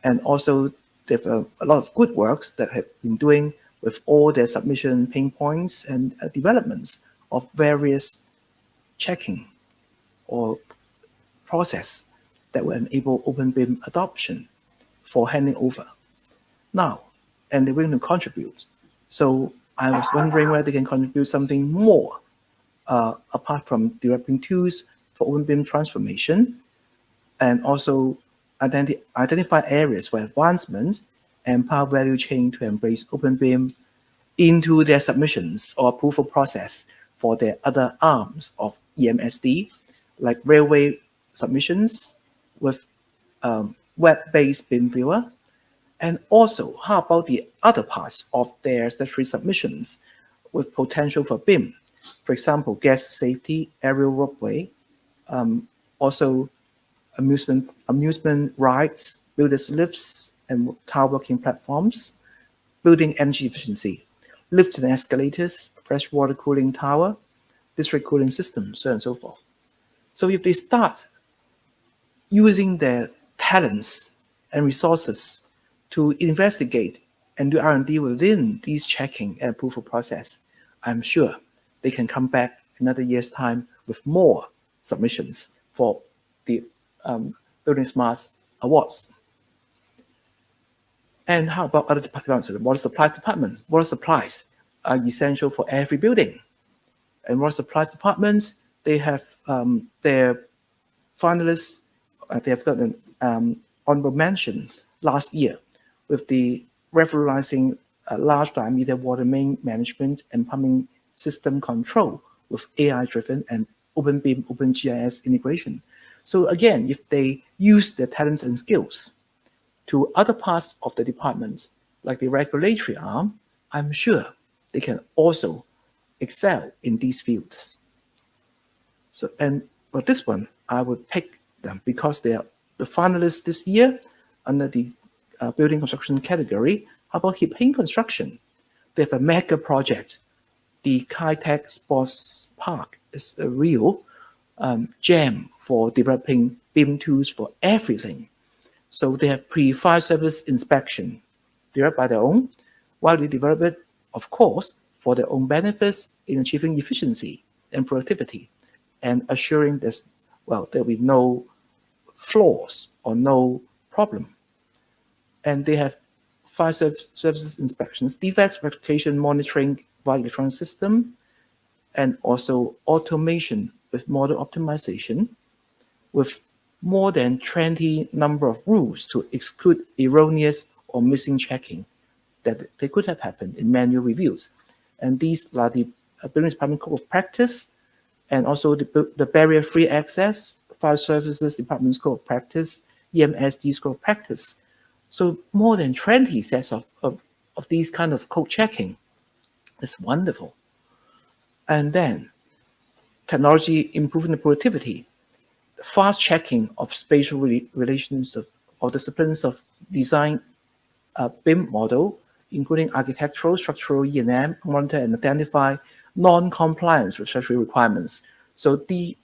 And also, they have a lot of good works that have been doing with all their submission pain points and developments of various checking or process that will enable Open BIM adoption for handing over. Now, and they're willing to contribute. So I was wondering whether they can contribute something more apart from developing tools for Open BIM transformation, and also identify areas for advancement and empower value chain to embrace Open BIM into their submissions or approval process for their other arms of EMSD, like railway submissions with web-based BIM viewer. And also, how about the other parts of their statutory submissions with potential for BIM? For example, gas safety, aerial roadway, also amusement rides, builders lifts and tower working platforms, building energy efficiency, lifts and escalators, freshwater cooling tower, district cooling system, so on and so forth. So if they start using their talents and resources to investigate and do R&D within these checking and approval process, I'm sure they can come back another year's time with more submissions for the buildingSMART awards. And how about other departments? The water supplies department. Water supplies are essential for every building. and water supplies departments, they have their finalists, they have gotten honorable mention last year with the revolutionizing large diameter water main management and pumping system control with AI-driven and OpenBIM, OpenGIS integration. So again, if they use their talents and skills to other parts of the department, like the regulatory arm, I'm sure they can also excel in these fields. So, and for this one, I would pick them because they are the finalists this year under the building construction category. How about Hip Hing Construction? They have a mega project. The Kai Tak Sports Park is a real gem for developing BIM tools for everything. So they have pre-fire service inspection developed by their own, while they develop it, of course, for their own benefits in achieving efficiency and productivity and assuring there's, well, there'll be no flaws or no problem. And they have fire services inspections, defects rectification monitoring via electronic system, and also automation with model optimization, with more than 20 number of rules to exclude erroneous or missing checking that they could have happened in manual reviews. And these are the Building Department Code of Practice, and also the Barrier-Free Access, Fire Services Department's Code of Practice, EMSD's Code of Practice. So more than 20 sets of these kind of code checking. It's wonderful. And then technology improving the productivity, fast checking of spatial relations of disciplines of design BIM model, including architectural, structural, E&M, monitor and identify non-compliance with statutory requirements. So these,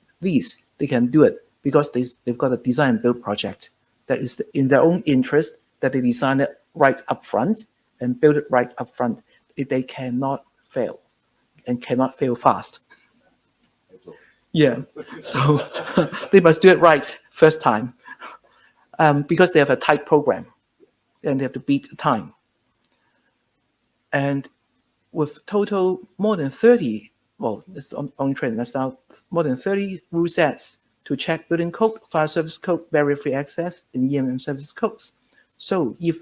they can do it because they've got a design and build project that is in their own interest, that they design it right up front and build it right up front. They cannot fail and cannot fail fast. Yeah, so they must do it right first time because they have a tight program and they have to beat the time. And with total more than 30, well, it's on trend, that's now more than 30 rule sets to check building code, fire service code, barrier-free access, and EMM service codes. So if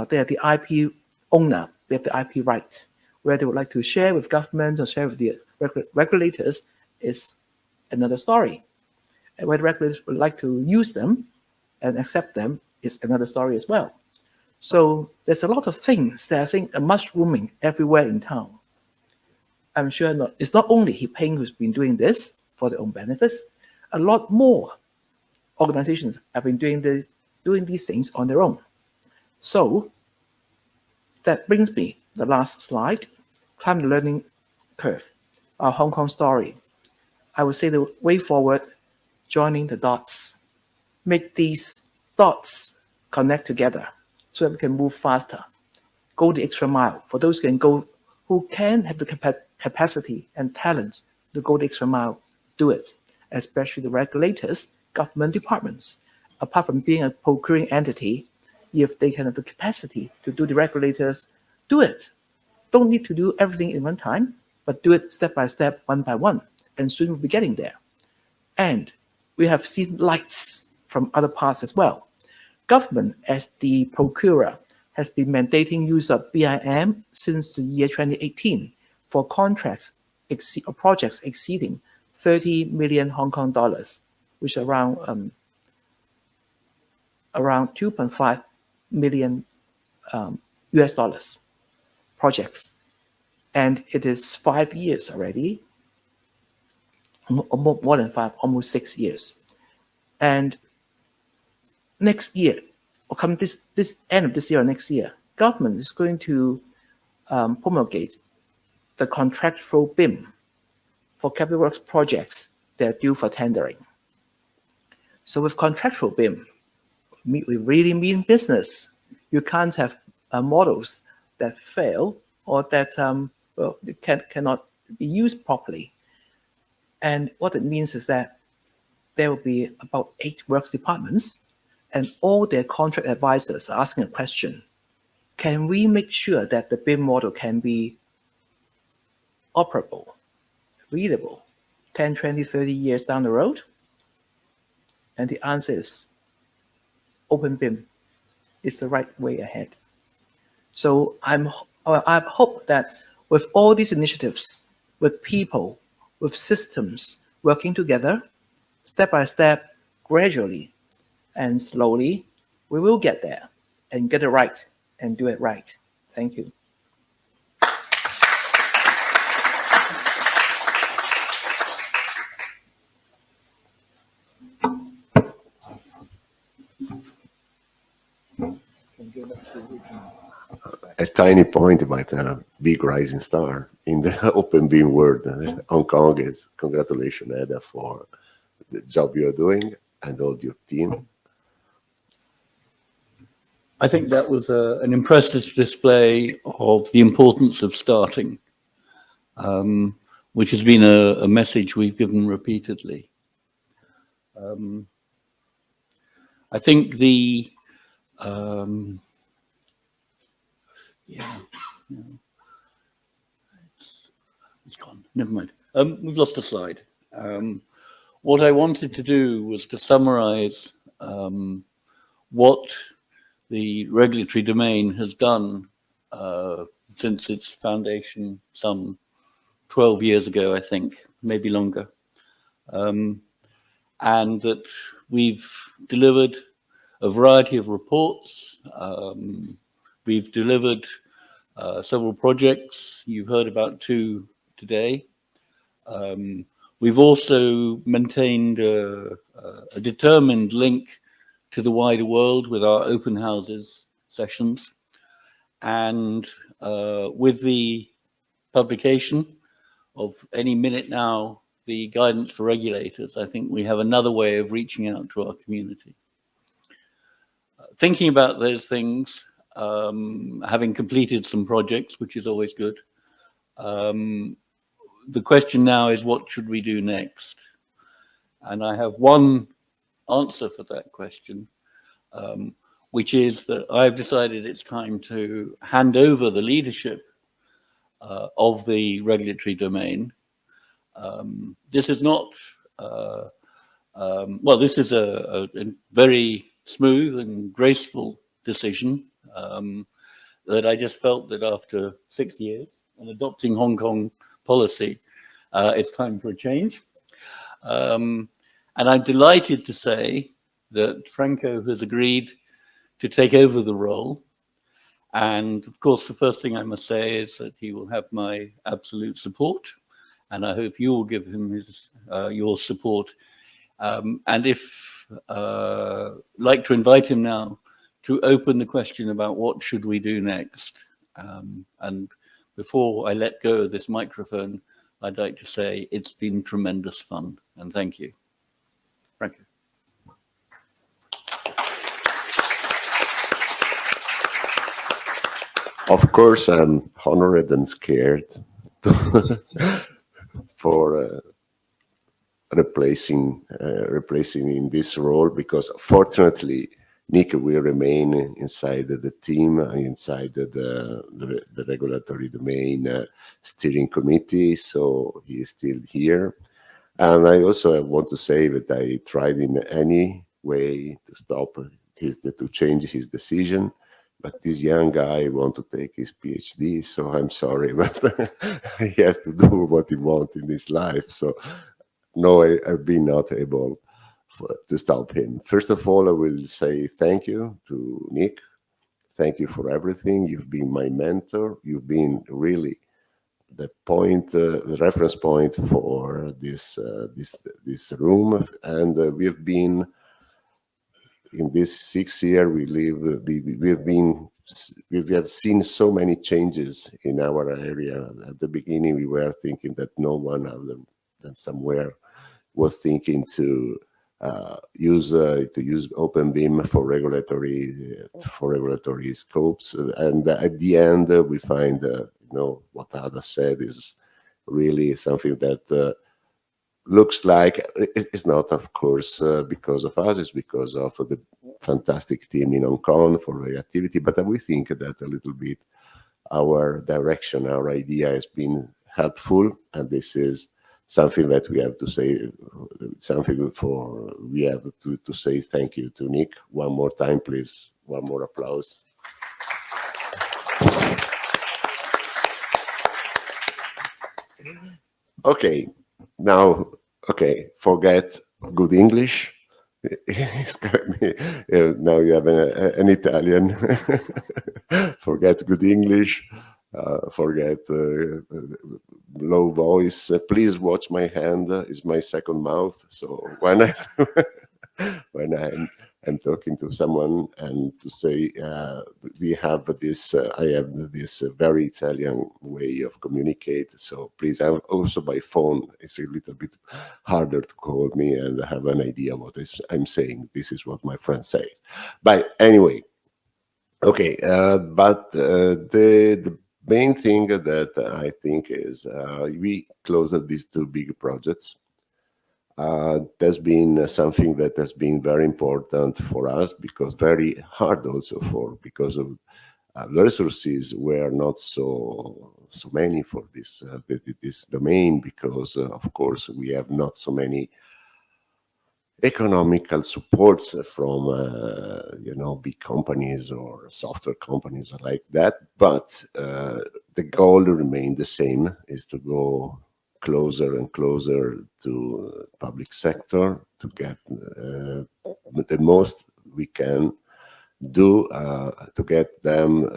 they are the IP owner, they have the IP rights, where they would like to share with government or share with the regulators is another story. And whether regulators would like to use them and accept them is another story as well. So there's a lot of things that I think are mushrooming everywhere in town. I'm sure it's not only Hip Hing who's been doing this for their own benefits. A lot more organizations have been doing these things on their own. So that brings me to the last slide, climb the learning curve, our Hong Kong story. I would say the way forward, joining the dots, make these dots connect together so that we can move faster, go the extra mile. For those who can have the capacity and talent to go the extra mile, do it, especially the regulators, government departments. Apart from being a procuring entity, if they can have the capacity to do the regulators, do it. Don't need to do everything in one time, but do it step by step, one by one, and soon we'll be getting there. And we have seen lights from other parts as well. Government, as the procurer, has been mandating use of BIM since the year 2018 for contracts or projects exceeding 30 million Hong Kong dollars, which is around 2.5 million US dollars projects. And it is 5 years already, more than 5, almost 6 years. And next year, or come this end of this year or next year, government is going to promulgate the contractual BIM for capital works projects that are due for tendering. So with contractual BIM, we really mean business. You can't have models that fail or that cannot be used properly. And what it means is that there will be about 8 works departments, and all their contract advisors are asking a question. Can we make sure that the BIM model can be operable readable 10, 20, 30 years down the road? And the answer is open BIM is the right way ahead. So I hope that with all these initiatives, with people, with systems working together, step by step, gradually and slowly, we will get there and get it right and do it right. Thank you. A tiny point, but a big rising star in the open BIM world. Hong Kong is, congratulations, Eda, for the job you're doing and all your team. I think that was an impressive display of the importance of starting, which has been a message we've given repeatedly. I think the it's gone. Never mind. We've lost a slide. What I wanted to do was to summarize what the regulatory domain has done since its foundation some 12 years ago, I think, maybe longer. And that we've delivered a variety of reports. We've delivered several projects. You've heard about 2 today. We've also maintained a determined link to the wider world with our open houses sessions. And with the publication of any minute now, the guidance for regulators, I think we have another way of reaching out to our community. Thinking about those things, having completed some projects, which is always good, the question now is, what should we do next? And I have one answer for that question, which is that I've decided it's time to hand over the leadership of the regulatory domain. This is not, well, this is a very smooth and graceful decision that I just felt that after 6 years and adopting Hong Kong policy, it's time for a change. And I'm delighted to say that Franco has agreed to take over the role. And of course, the first thing I must say is that he will have my absolute support. And I hope you will give him his, your support. And if, like to invite him now to open the question about what should we do next. And before I let go of this microphone, I'd like to say it's been tremendous fun, and thank you. Thank you. Of course, I'm honored and scared for replacing in this role, because fortunately, Nick will remain inside the team, inside the regulatory domain steering committee, so he is still here. And I also want to say that I tried in any way to stop to change his decision, but this young guy wants to take his PhD, so I'm sorry, but he has to do what he wants in his life. So no, I've been not able to stop him. First of all, I will say thank you to Nick. Thank you for everything. You've been my mentor. You've been really the point, the reference point for this room. And we've been in this 6 year we live. We have seen so many changes in our area. At the beginning, we were thinking that no one other than somewhere was thinking to use open BIM for regulatory scopes, and at the end we find what Ada said is really something that looks like it's not, of course, because of us, it's because of the fantastic team in Hong Kong for the activity, but we think that a little bit our direction, our idea has been helpful, and this is something that we have to say, we have to say thank you to Nick. One more time, please. One more applause. Okay, now, forget good English. Now you have an Italian. Forget good English. Forget low voice. Please watch my hand. It's my second mouth. So when I'm talking to someone and to say we have this, I have this very Italian way of communicate. So please, also by phone, it's a little bit harder to call me and have an idea what I'm saying. This is what my friends say. But anyway, okay. But the main thing that I think is we closed these two big projects. That's been something that has been very important for us, because very hard also because of the resources were not so many for this this domain, because of course we have not so many economical supports from big companies or software companies like that. But the goal remained the same, is to go closer and closer to public sector, to get the most we can do to get them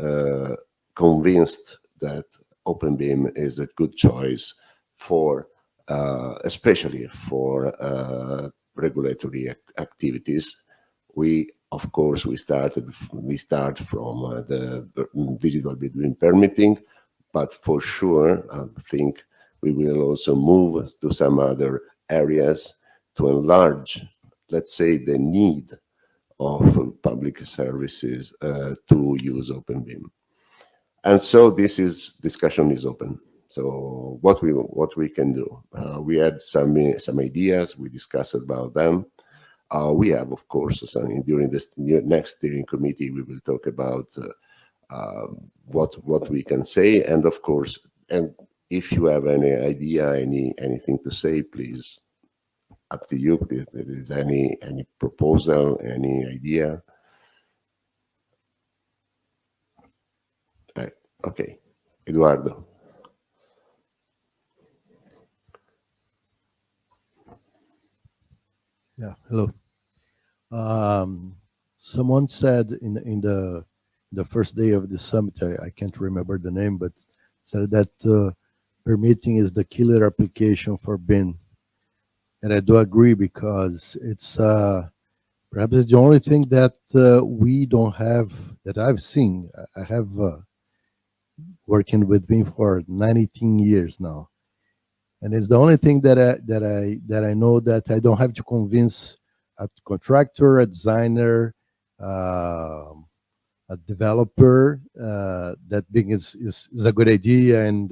convinced that OpenBIM is a good choice for especially for regulatory activities. Of course we start from the digital building permitting, but for sure I think we will also move to some other areas to enlarge, let's say, the need of public services to use OpenBIM. And so discussion is open. So what we can do? We had some ideas. We discussed about them. We have, of course, during this next steering committee, we will talk about what we can say, and of course, and if you have any idea, anything to say, please, up to you. If there is any proposal, any idea. Okay, Eduardo. Yeah, hello. Someone said in the first day of the summit, I can't remember the name, but said that permitting is the killer application for BIM. And I do agree, because it's perhaps it's the only thing that we don't have, that I've seen. I have working with BIM for 19 years now. And it's the only thing that I know that I don't have to convince a contractor, a designer, a developer that BIM is a good idea, and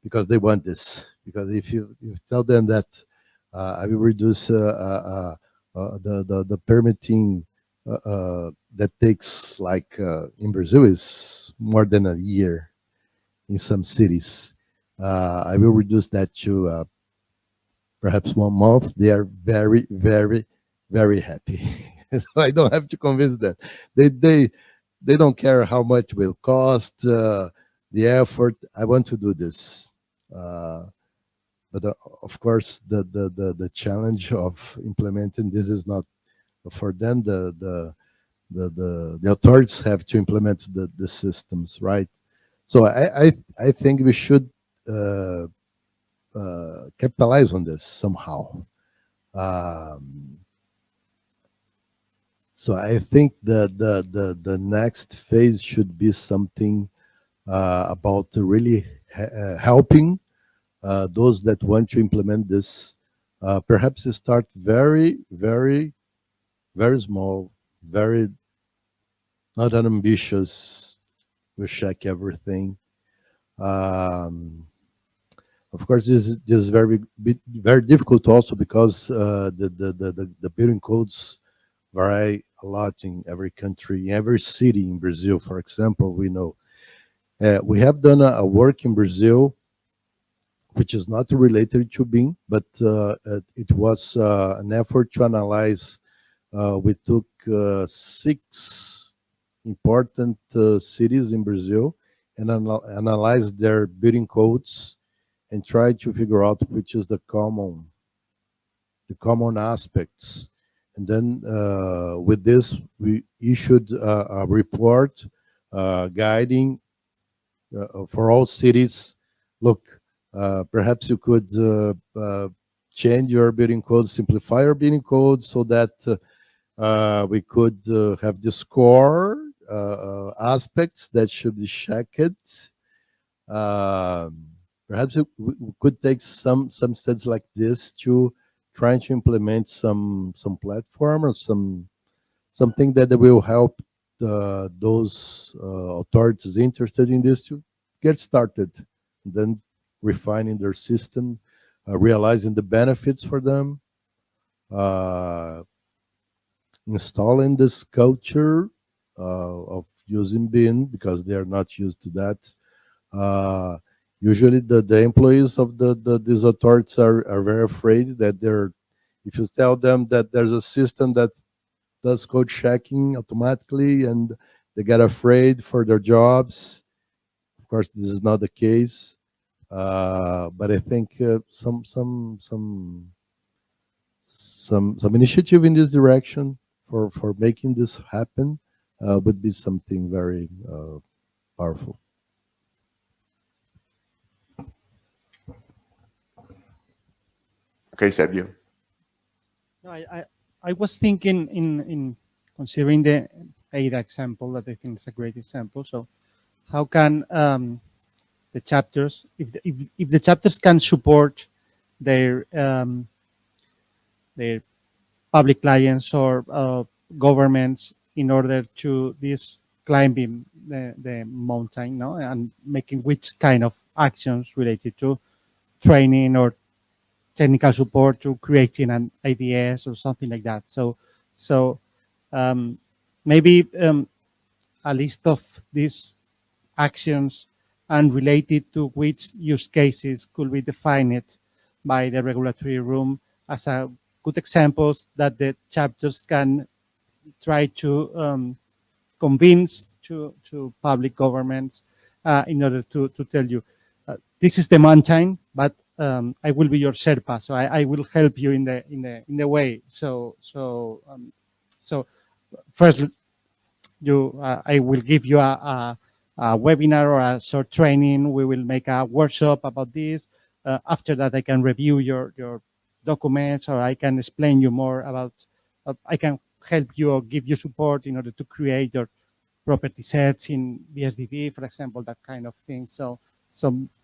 because they want this. Because if you tell them that I will reduce the permitting that takes, like in Brazil, is more than a year in some cities. I will reduce that to perhaps 1 month. They are very, very, very happy. So I don't have to convince them. They don't care how much it will cost, the effort. I want to do this. But of course, the challenge of implementing this is not for them. The authorities have to implement the systems, right? So I think we should capitalize on this somehow. So I think the next phase should be something about really helping those that want to implement this. Perhaps start very, very, very small, very not ambitious. We check everything. Of course, this is very difficult also, because the building codes vary a lot in every country, in every city. In Brazil, for example, we know we have done a work in Brazil which is not related to BIM, but it was an effort to analyze. We took 6 important cities in Brazil and analyzed their building codes and tried to figure out which is the common aspects. And then with this, we issued a report guiding for all cities. Look, perhaps you could change your building code, simplify your building code so that we could have the score aspects that should be checked. Perhaps we could take some steps like this to trying to implement some platform or something that will help those authorities interested in this to get started, and then refining their system, realizing the benefits for them, installing this culture of using BIM because they are not used to that. Usually the employees of these authorities are very afraid that if you tell them that there's a system that does code checking automatically, and they get afraid for their jobs. Of course, this is not the case, but I think some initiative in this direction for making this happen would be something very powerful. Okay, Sergio. No, I was thinking in considering the ADA example that I think is a great example. So how can the chapters, if the chapters can support their public clients or governments in order to this climbing the mountain, no, and making which kind of actions related to training or technical support to creating an IDS or something like that. So maybe a list of these actions and related to which use cases could be defined by the regulatory room as a good examples that the chapters can try to convince to public governments in order to tell you this is the mountain, but I will be your Sherpa, so I will help you in the way. So first, I will give you a webinar or a short training. We will make a workshop about this. After that, I can review your documents, or I can explain you more about. I can help you or give you support in order to create your property sets in BSDD, for example, that kind of thing. So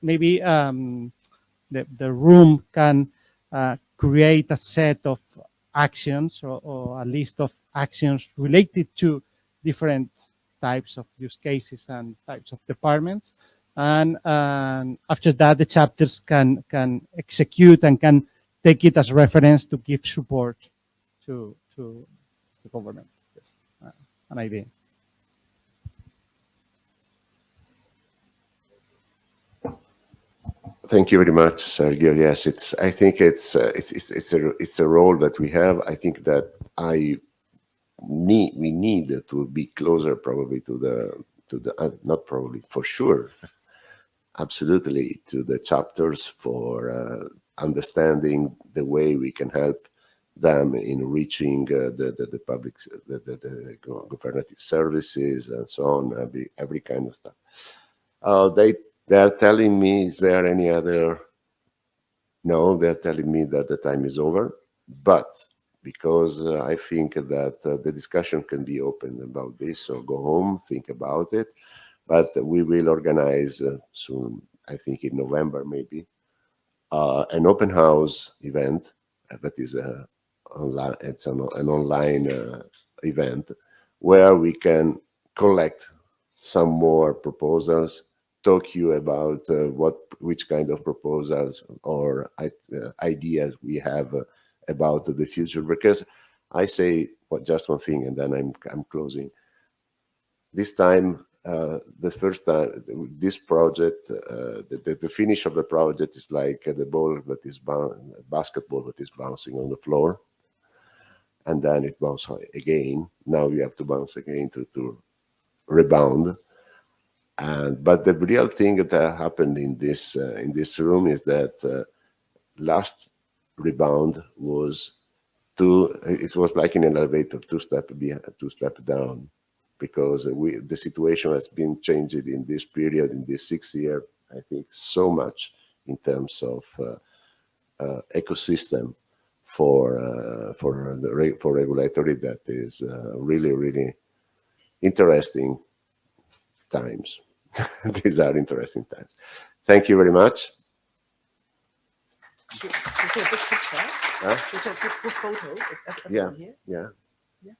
maybe the room can create a set of actions or a list of actions related to different types of use cases and types of departments. And after that, the chapters can execute and can take it as reference to give support to the government. Just an idea. Thank you very much, Sergio. Yes, I think it's a role that we have. I think that we need to be closer, probably to the not probably, for sure, absolutely, to the chapters for understanding the way we can help them in reaching the public, the governative services and so on, every kind of stuff. They are telling me, is there any other? No, they're telling me that the time is over. But because I think that the discussion can be open about this, so go home, think about it. But we will organize soon, I think in November maybe, an open house event that is online. It's an online event where we can collect some more proposals, talk you about which kind of proposals or ideas we have about the future. Because I say just one thing, and then I'm closing. This time the first time this project, the finish of the project is like the ball that is basketball that is bouncing on the floor, and then it bounces again. Now you have to bounce again to rebound. But the real thing that happened in this room is that last rebound was it was like in an elevator, two step down, because the situation has been changed in this period, in this 6 year, I think, so much in terms of ecosystem for regulatory, that is really, really interesting times. These are interesting times. Thank you very much. Should we take a big picture? Huh? Should we take a good photo of everyone Yeah, here? yeah. Yeah.